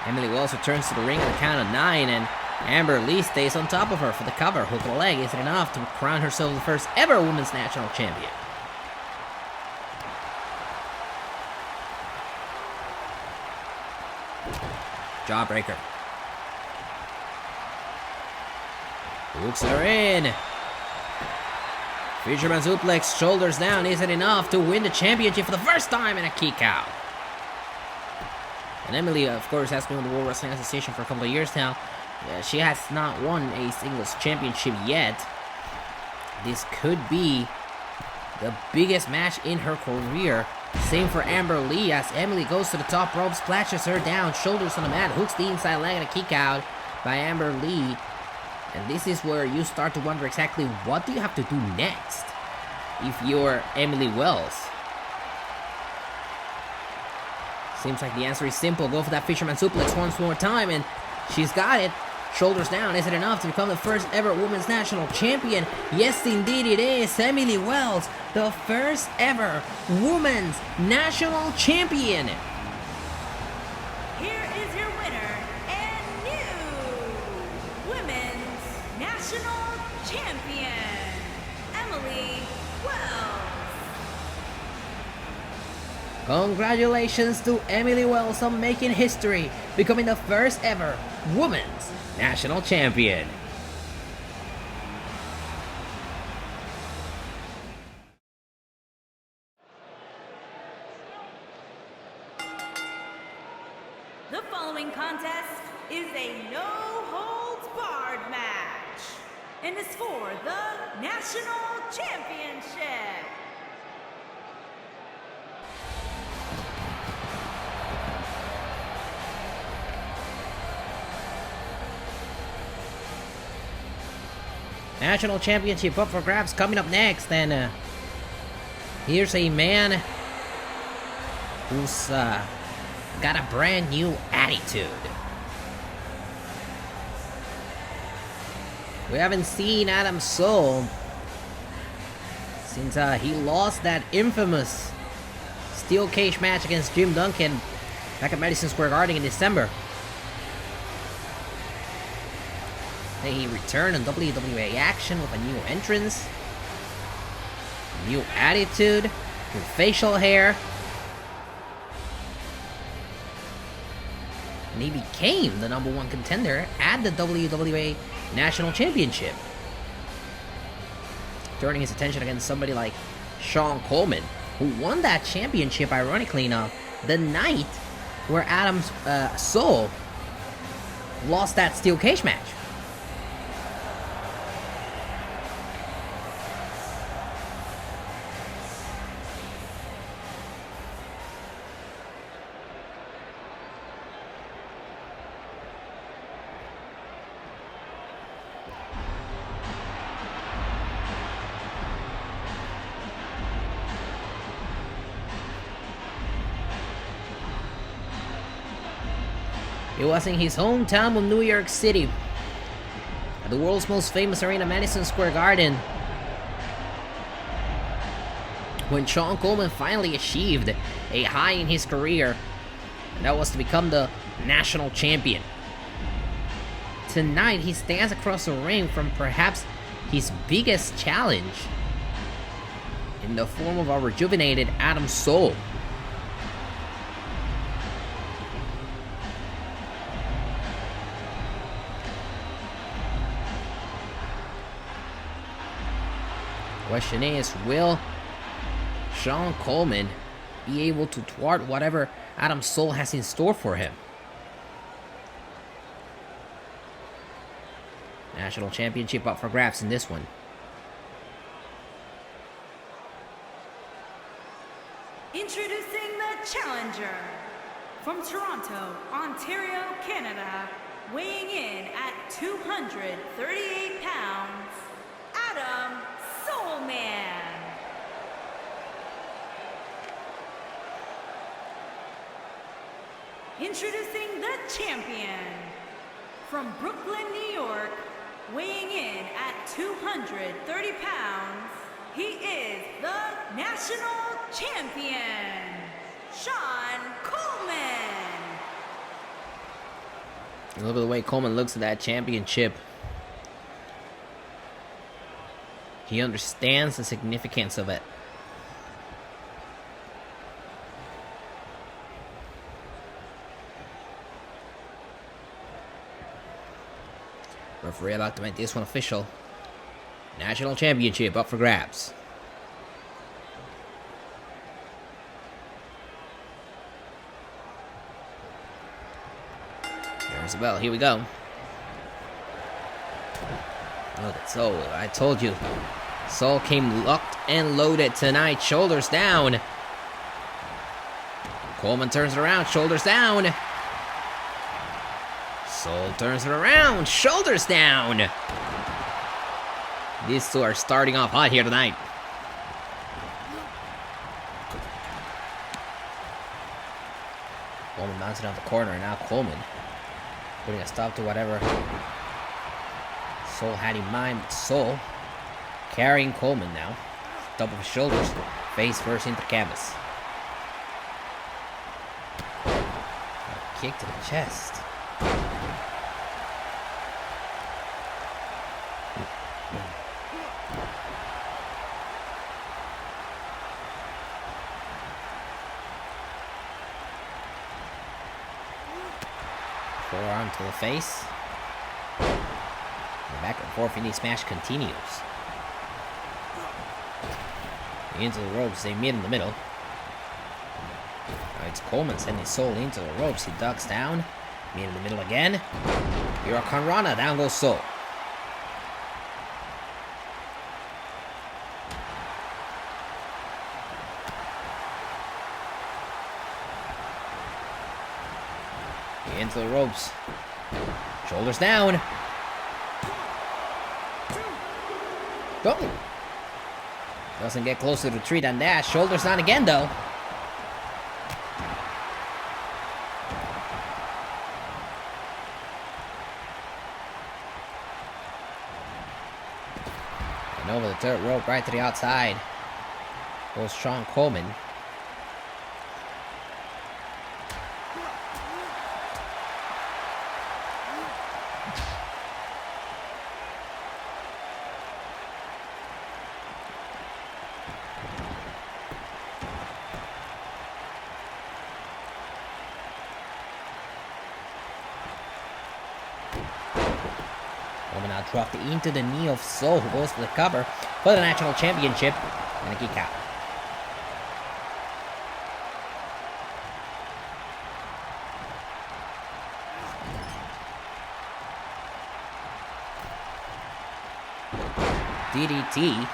Emily Wells returns to the ring at the count of 9, and Amber Lee stays on top of her for the cover. Hook of the leg isn't enough to crown herself the first ever Women's National Champion. Jawbreaker. Hooks her in. Fisherman suplex, shoulders down, isn't enough to win the championship for the first time in a kick out. And Emily, of course, has been with the World Wrestling Association for a couple of years now. She has not won a singles championship yet. This could be the biggest match in her career. Same for Amber Lee as Emily goes to the top rope, splashes her down, shoulders on the mat, hooks the inside leg and a kick out by Amber Lee. And this is where you start to wonder exactly what do you have to do next if you're Emily Wells. Seems like the answer is simple. Go for that fisherman suplex once more time, and she's got it. Shoulders down. Is it enough to become the first ever Women's National Champion? Yes, indeed it is. Emily Wells, the first ever Women's National Champion. Here is your winner and new Women's National Champion, Emily Wells. Congratulations to Emily Wells on making history, becoming the first ever Women's National Champion. The following contest is a no-holds-barred match. and is for the National Championship. National Championship up for grabs coming up next, and here's a man who's got a brand new attitude. We haven't seen Adam Cole since he lost that infamous steel cage match against Jim Duncan back at Madison Square Garden in December. Then he returned on WWA action with a new entrance, new attitude, new facial hair, and he became the #1 contender at the WWA National Championship, turning his attention against somebody like Sean Coleman, who won that championship, ironically enough, the night where Adam Cole lost that steel cage match. It was in his hometown of New York City, at the world's most famous arena, Madison Square Garden, when Sean Coleman finally achieved a high in his career, and that was to become the national champion. Tonight, he stands across the ring from perhaps his biggest challenge, in the form of a rejuvenated Adam Cole. Question is, will Sean Coleman be able to thwart whatever Adam Cole has in store for him? National Championship up for grabs in this one. Introducing the challenger from Toronto, Ontario, Canada, weighing in at 238 pounds, Adam Soulman. Introducing the champion from Brooklyn, New York, weighing in at 230 pounds, he is the national champion, Sean Coleman. I love the way Coleman looks at that championship. He understands the significance of it. Referee about to make this one official. National Championship up for grabs. There's the bell. Here we go. Look at Cole. I told you. Cole came locked and loaded tonight. Shoulders down. Coleman turns it around. Shoulders down. Cole turns it around. Shoulders down. These two are starting off hot here tonight. Coleman bouncing out the corner. Now Coleman putting a stop to whatever Cole had in mind. Cole carrying Coleman now. Top of his shoulders. Face first into canvas. A kick to the chest. Forearm to the face. The back and forth in this match continues. Into the ropes, they meet in the middle. Now it's Coleman sending Cole into the ropes. He ducks down. Meet in the middle again. Hurricane Rana, down goes Cole. Into the ropes. Shoulders down. Oh. Doesn't get closer to 3 than that. Shoulders down again, though. And over the third rope, right to the outside, goes Sean Coleman. Coleman now dropped into the knee of Soul, who goes for the cover for the National Championship, and a kick out. DDT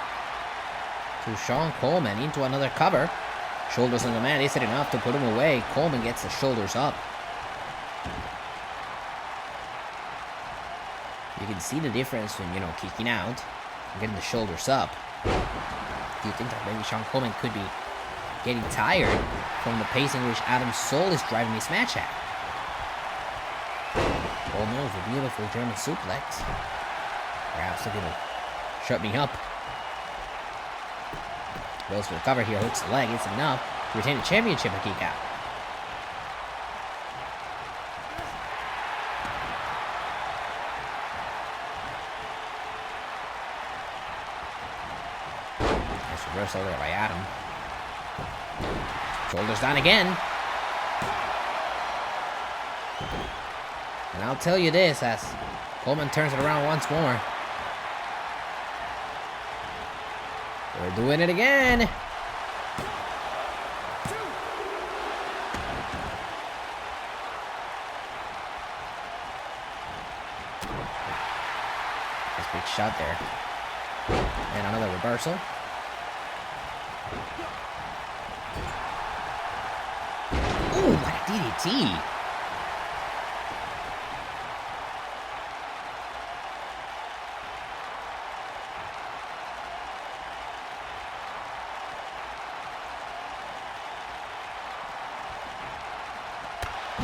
to Sean Coleman into another cover. Shoulders on the man, is it enough to put him away? Coleman gets the shoulders up. You can see the difference when, kicking out and getting the shoulders up. Do you think that maybe Sean Coleman could be getting tired from the pace in which Adam Soul is driving this match at? Coleman with a beautiful German suplex. Perhaps they're gonna shut me up. Goes for the cover here, hooks the leg, it's enough to retain the championship and kick out. Reversal there by Adam. Shoulders down again. And I'll tell you this, as Coleman turns it around once more. We're doing it again. Nice big shot there. And another reversal. Ooh, what a DDT!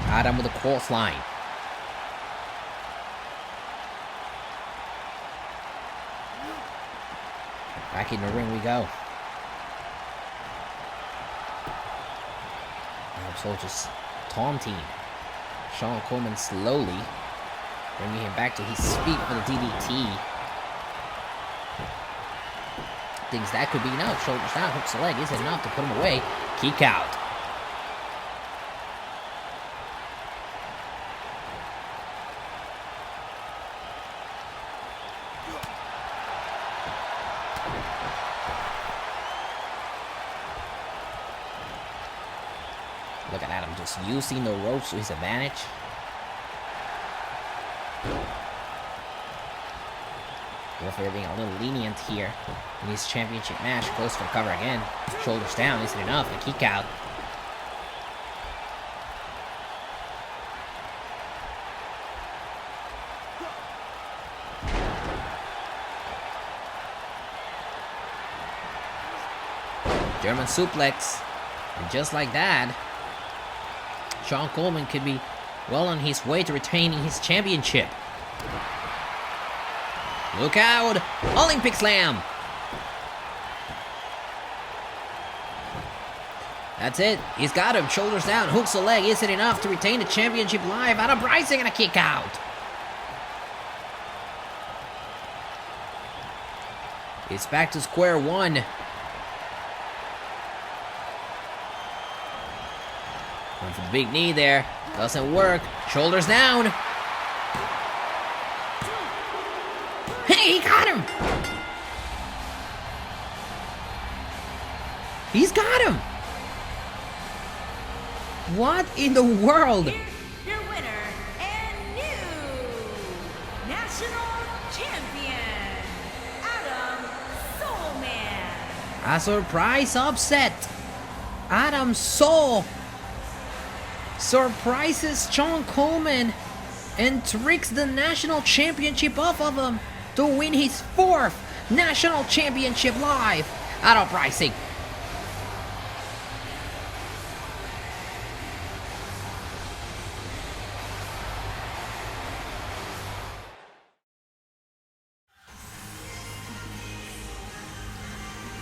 Adam with a clothesline. Back in the ring we go. So just taunting Sean Coleman slowly, bringing him back to his feet for the DDT. Thinks that could be enough. Shoulders down, hooks the leg. Is it enough to put him away? Kick out. Look at Adam just using the ropes to his advantage. Referee being a little lenient here in his championship match. Goes for cover again. Shoulders down. Isn't enough. A kick out. German suplex. And just like that, Sean Coleman could be well on his way to retaining his championship. Look out! Olympic Slam! That's it. He's got him. Shoulders down. Hooks the leg. Is it enough to retain the championship live? Out of Uprising and a kick out. It's back to square one. Going for the big knee there. Doesn't work. Shoulders down. Hey, he got him! He's got him! What in the world? Here's your winner and new national champion, Adam Soulman. A surprise upset. Adam Soul surprises Sean Coleman and tricks the national championship off of him to win his 4th national championship live at Uprising.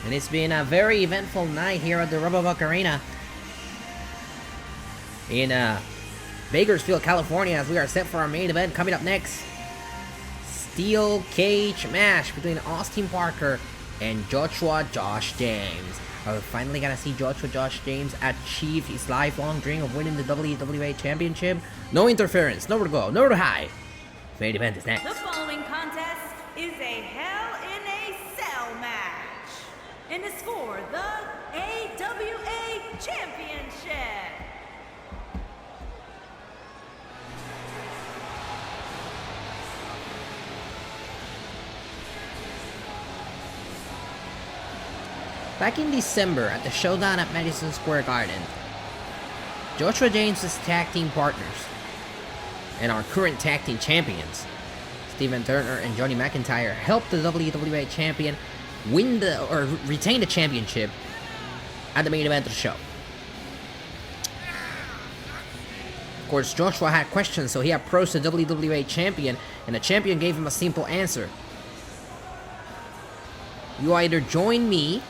And it's been a very eventful night here at the WWA Arena in Bakersfield, California, as we are set for our main event coming up next. Steel cage match between Austin Parker and Joshua Josh James. Are we finally gonna see Joshua Josh James achieve his lifelong dream of winning the WWA Championship? No interference, nowhere to go, nowhere to hide. Main event is next. The following contest is a Hell in a Cell match, and is for the AWA Championship. Back in December at the showdown at Madison Square Garden, Joshua James' tag team partners and our current tag team champions, Steven Turner and Johnny McIntyre, helped the WWA champion retain the championship at the main event of the show. Of course, Joshua had questions, so he approached the WWA champion, and the champion gave him a simple answer. You either join me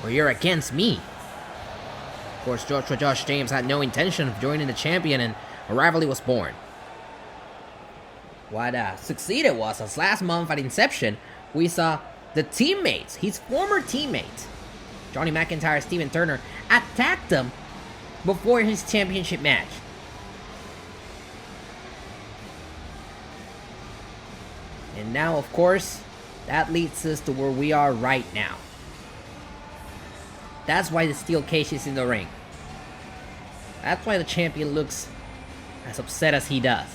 or you're against me. Of course, Joshua Josh James had no intention of joining the champion, and a rivalry was born. What succeeded was, as last month at Inception, we saw the teammates, his former teammates, Johnny McIntyre and Steven Turner, attacked him before his championship match. And now, of course, that leads us to where we are right now. That's why the steel cage is in the ring. That's why the champion looks as upset as he does.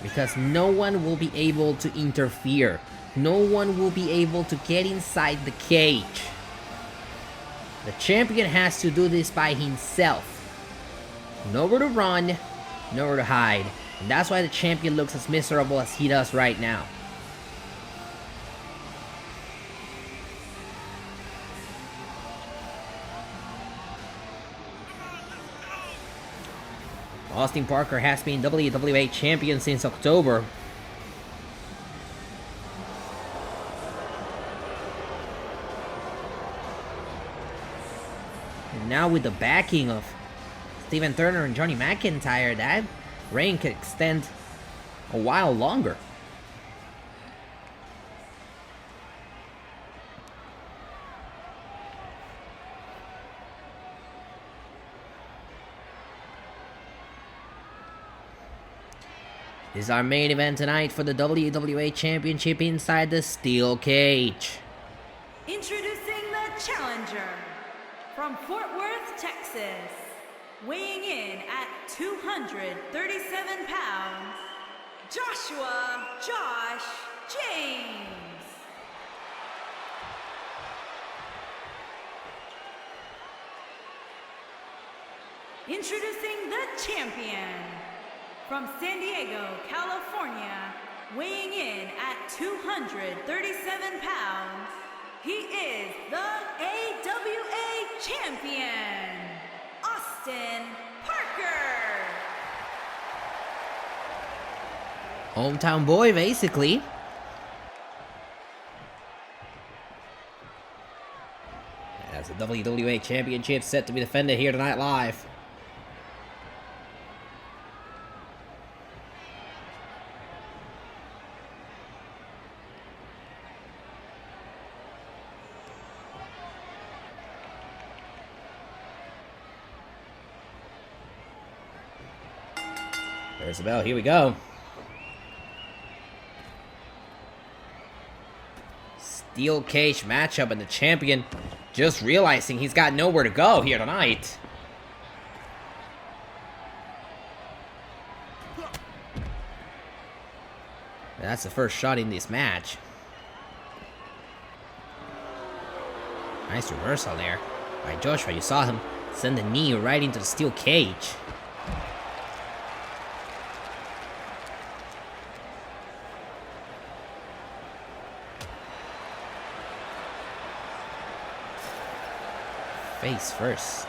Because no one will be able to interfere. No one will be able to get inside the cage. The champion has to do this by himself. Nowhere to run, nowhere to hide. And that's why the champion looks as miserable as he does right now. Austin Parker has been WWA champion since October. And now with the backing of Steven Turner and Johnny McIntyre, that reign could extend a while longer. This is our main event tonight for the WWA Championship inside the steel cage. Introducing the challenger from Fort Worth, Texas, weighing in at 237 pounds, Joshua Josh James. Introducing the champion from San Diego, California, weighing in at 237 pounds, he is the AWA champion, Austin Parker. Hometown boy, basically. As the WWA Championship set to be defended here tonight live. There's the bell, here we go. Steel cage matchup, and the champion just realizing he's got nowhere to go here tonight. That's the first shot in this match. Nice reversal there by Joshua. You saw him Send the knee right into the steel cage. Face first.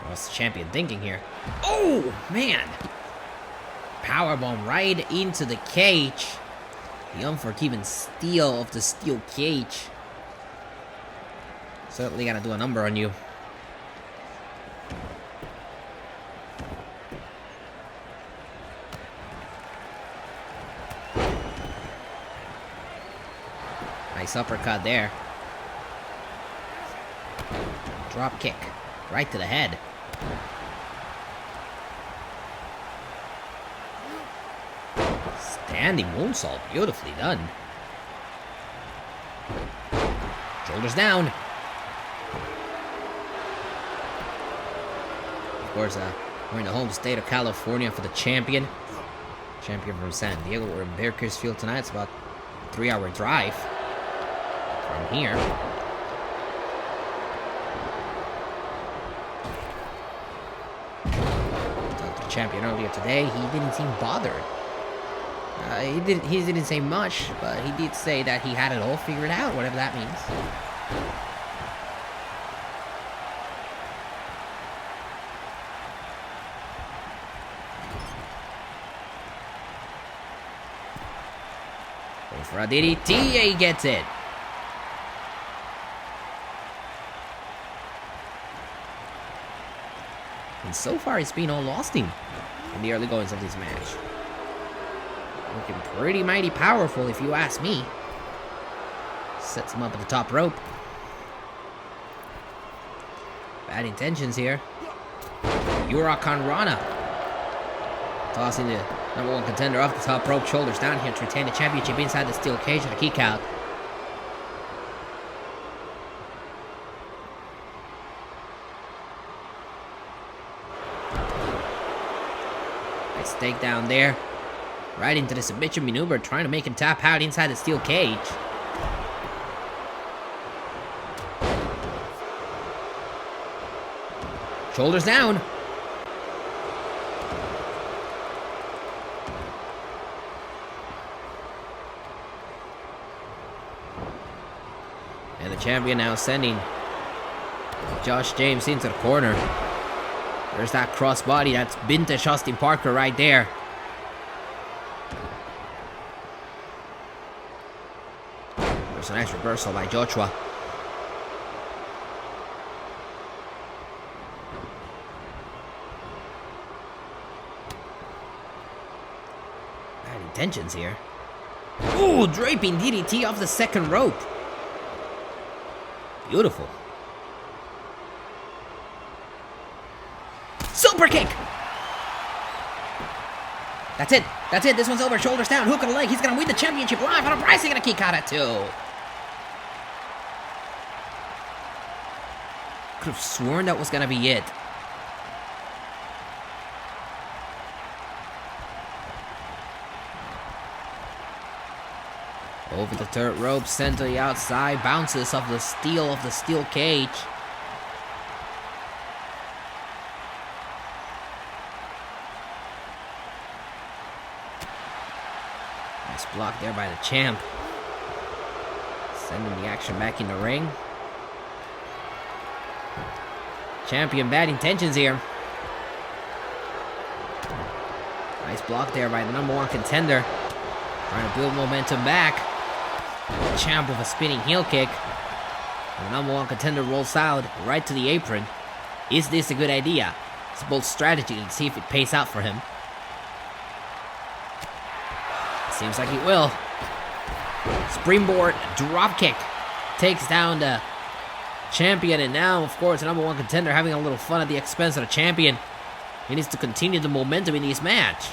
What's the champion thinking here? Oh, man! Powerbomb right into the cage. The unforgiven steel of the steel cage. Certainly gotta do a number on you. Nice uppercut there. Drop kick. Right to the head. Standing moonsault. Beautifully done. Shoulders down. Of course, we're in the home state of California for the champion. Champion from San Diego. We're in Bakersfield tonight. It's about a 3-hour drive from here. Talked to the champion earlier today. He didn't seem bothered. He didn't say much, but he did say that he had it all figured out, whatever that means. Going for a DDT, he gets it. And so far, it's been all Austin in the early goings of this match. Looking pretty mighty powerful, if you ask me. Sets him up at the top rope. Bad intentions here. Huracan Rana. Tossing the #1 contender off the top rope, shoulders down here to retain the championship inside the steel cage and a kick out. Nice takedown there. Right into the submission maneuver, trying to make him tap out inside the steel cage. Shoulders down. And the champion now sending Josh James into the corner. There's that crossbody. That's vintage Austin Parker right there. There's a nice reversal by Joshua. Bad intentions here. Ooh, draping DDT off the second rope. Beautiful. Super kick! That's it. That's it. This one's over. Shoulders down. Hook on the leg. He's going to win the championship live on Uprising and a kick out at 2. Could have sworn that was going to be it. Over the third rope, sent to the outside. Bounces off the steel cage. Nice block there by the champ. Sending the action back in the ring. Champion, bad intentions here. Nice block there by the #1 contender. Trying to build momentum back. The champ with a spinning heel kick. And the #1 contender rolls out right to the apron. Is this a good idea? It's a bold strategy. Let's see if it pays out for him. Seems like it will. Springboard drop kick. Takes down the champion. And now, of course, the #1 contender having a little fun at the expense of the champion. He needs to continue the momentum in this match.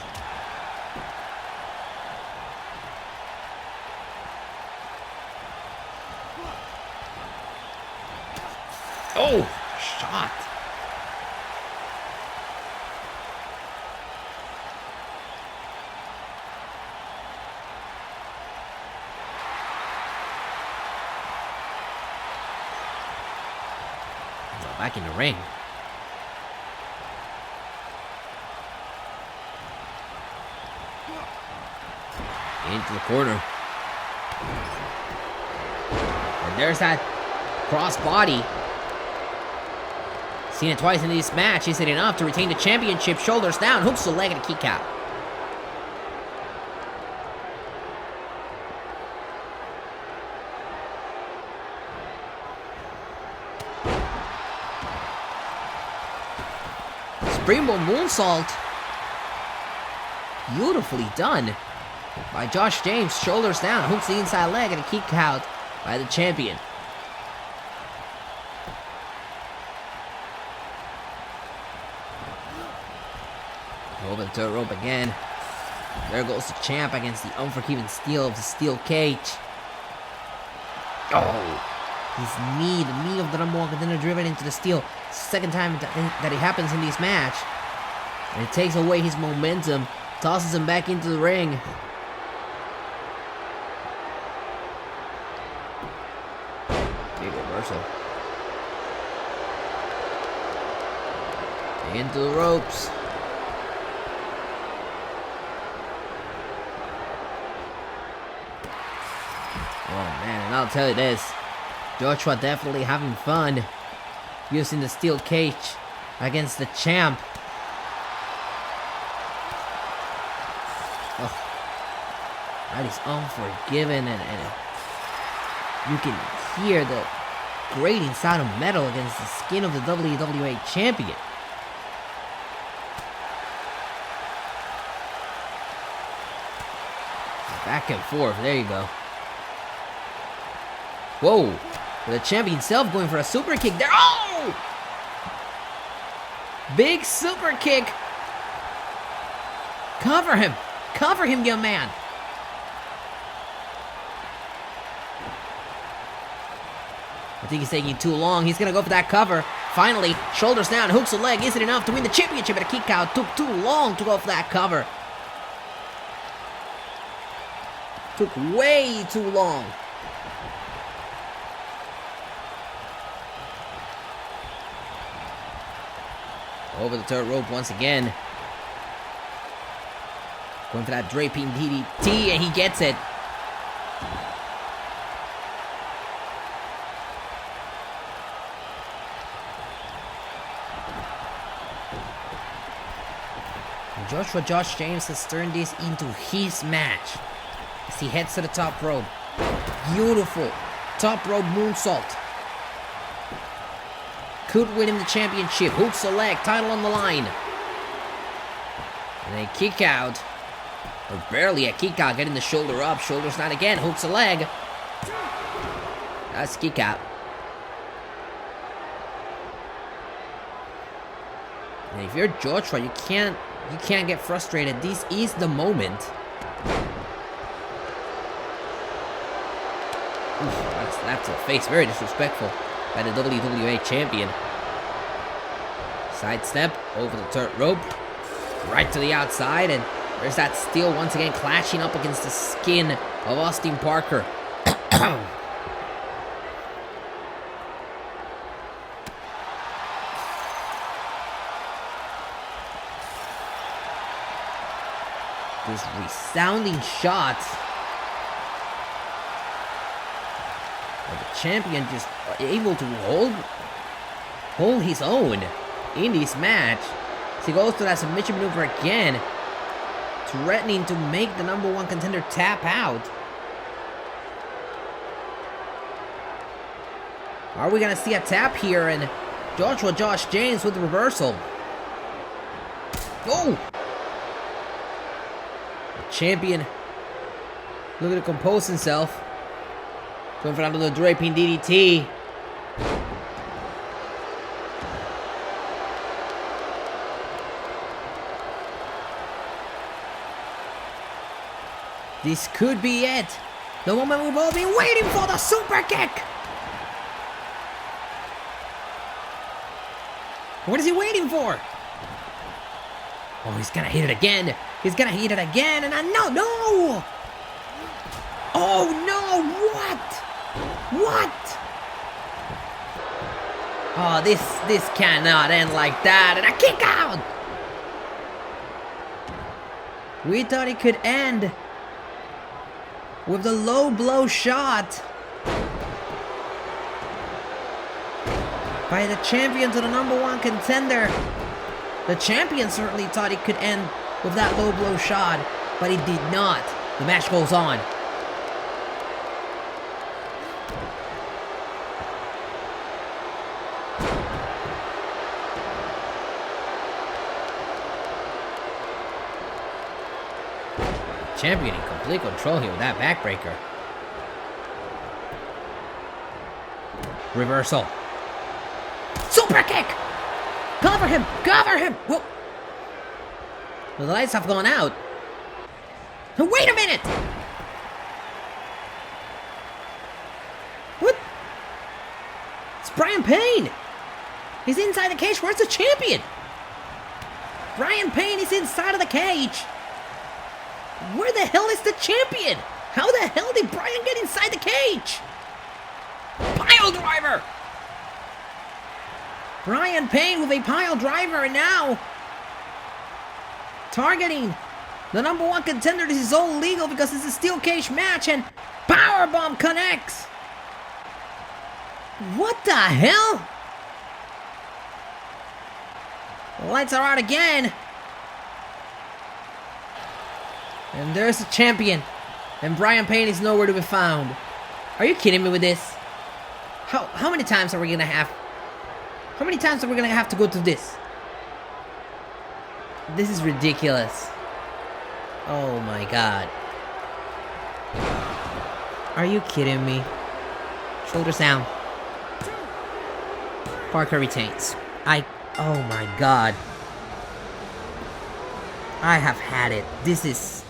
Oh, shot. back in the ring. Into the corner. And there's that crossbody. Seen it twice in this match. Is it enough to retain the championship? Shoulders down, hooks the leg and a kick out. Springboard moonsault. Beautifully done by Josh James. Shoulders down, hooks the inside leg and a kick out by the champion. Over the third rope again. There goes the champ against the unforgiving steel of the steel cage. Oh, his knee, the knee of the number one contender driven into the steel. Second time that it happens in this match. And it takes away his momentum, tosses him back into the ring. Big reversal. Into the ropes. Oh man, and I'll tell you this, Joshua definitely having fun using the steel cage against the champ. Oh, that is unforgiving, and you can hear the grating sound of metal against the skin of the WWA champion. Back and forth, there you go. Whoa, the champion himself going for a super kick there. Oh! Big super kick. Cover him, young man. I think he's taking too long. He's gonna go for that cover. Finally, shoulders down, hooks the leg. Is it enough to win the championship? And a kick out. Took too long to go for that cover. Took way too long. Over the third rope once again. Going for that draping DDT, and he gets it. And Josh James has turned this into his match as he heads to the top rope. Beautiful top rope moonsault. Could win him the championship. Hooks the leg, title on the line. And a kick out. Or barely a kick out, getting the shoulder up. Shoulders down again, hooks the leg. That's a kick out. And if you're Joshua, you can't get frustrated. This is the moment. Oof, that's slap to the face. Very disrespectful by the WWA champion. Sidestep over the third rope. Right to the outside, and there's that steel once again clashing up against the skin of Austin Parker. Those resounding shots. But the champion just able to hold his own in this match. So he goes to that submission maneuver again, threatening to make the number one contender tap out. Are we gonna see a tap here? And Josh James with the reversal. Oh! The champion looking to compose himself. Going for another draping DDT. This could be it. The moment we've all been waiting for, the super kick. What is he waiting for? Oh, he's gonna hit it again. He's gonna hit it again, and no! Oh no, what? Oh, this cannot end like that. And a kick out! We thought it could end with the low blow shot by the champion to the #1 contender. The champion certainly thought it could end with that low blow shot, but it did not. The match goes on. Champion in complete control here with that backbreaker. Reversal. Super kick! Cover him! Cover him! Whoa. The lights have gone out. Wait a minute! What? It's Brian Payne! He's inside the cage. Where's the champion? Brian Payne is inside of the cage. Where the hell is the champion? How the hell did Brian get inside the cage? Pile driver! Brian Payne with a pile driver, and now targeting the #1 contender. This is all legal because it's a steel cage match, and powerbomb connects. What the hell? The lights are out again. And there's the champion. And Brian Payne is nowhere to be found. Are you kidding me with this? How many times are we gonna have? How many times are we gonna have to go through this? This is ridiculous. Oh my god. Are you kidding me? Shoulders down. Parker retains. Oh my god. I have had it. This is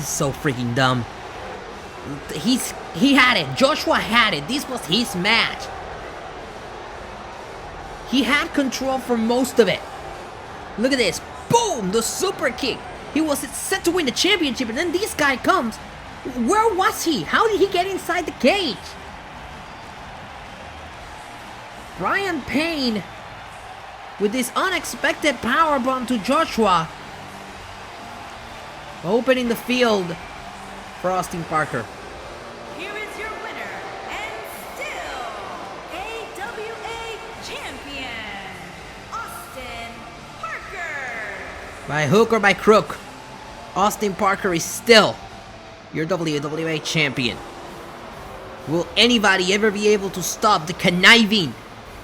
so freaking dumb. He had it. Joshua had it. This was his match. He had control for most of it. Look at this. Boom! The super kick. He was set to win the championship, and then this guy comes. Where was he? How did he get inside the cage? Brian Payne with this unexpected powerbomb to Joshua, opening the field for Austin Parker. Here is your winner, and still AWA champion, Austin Parker. By hook or by crook, Austin Parker is still your WWA champion. Will anybody ever be able to stop the conniving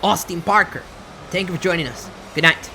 Austin Parker? Thank you for joining us. Good night.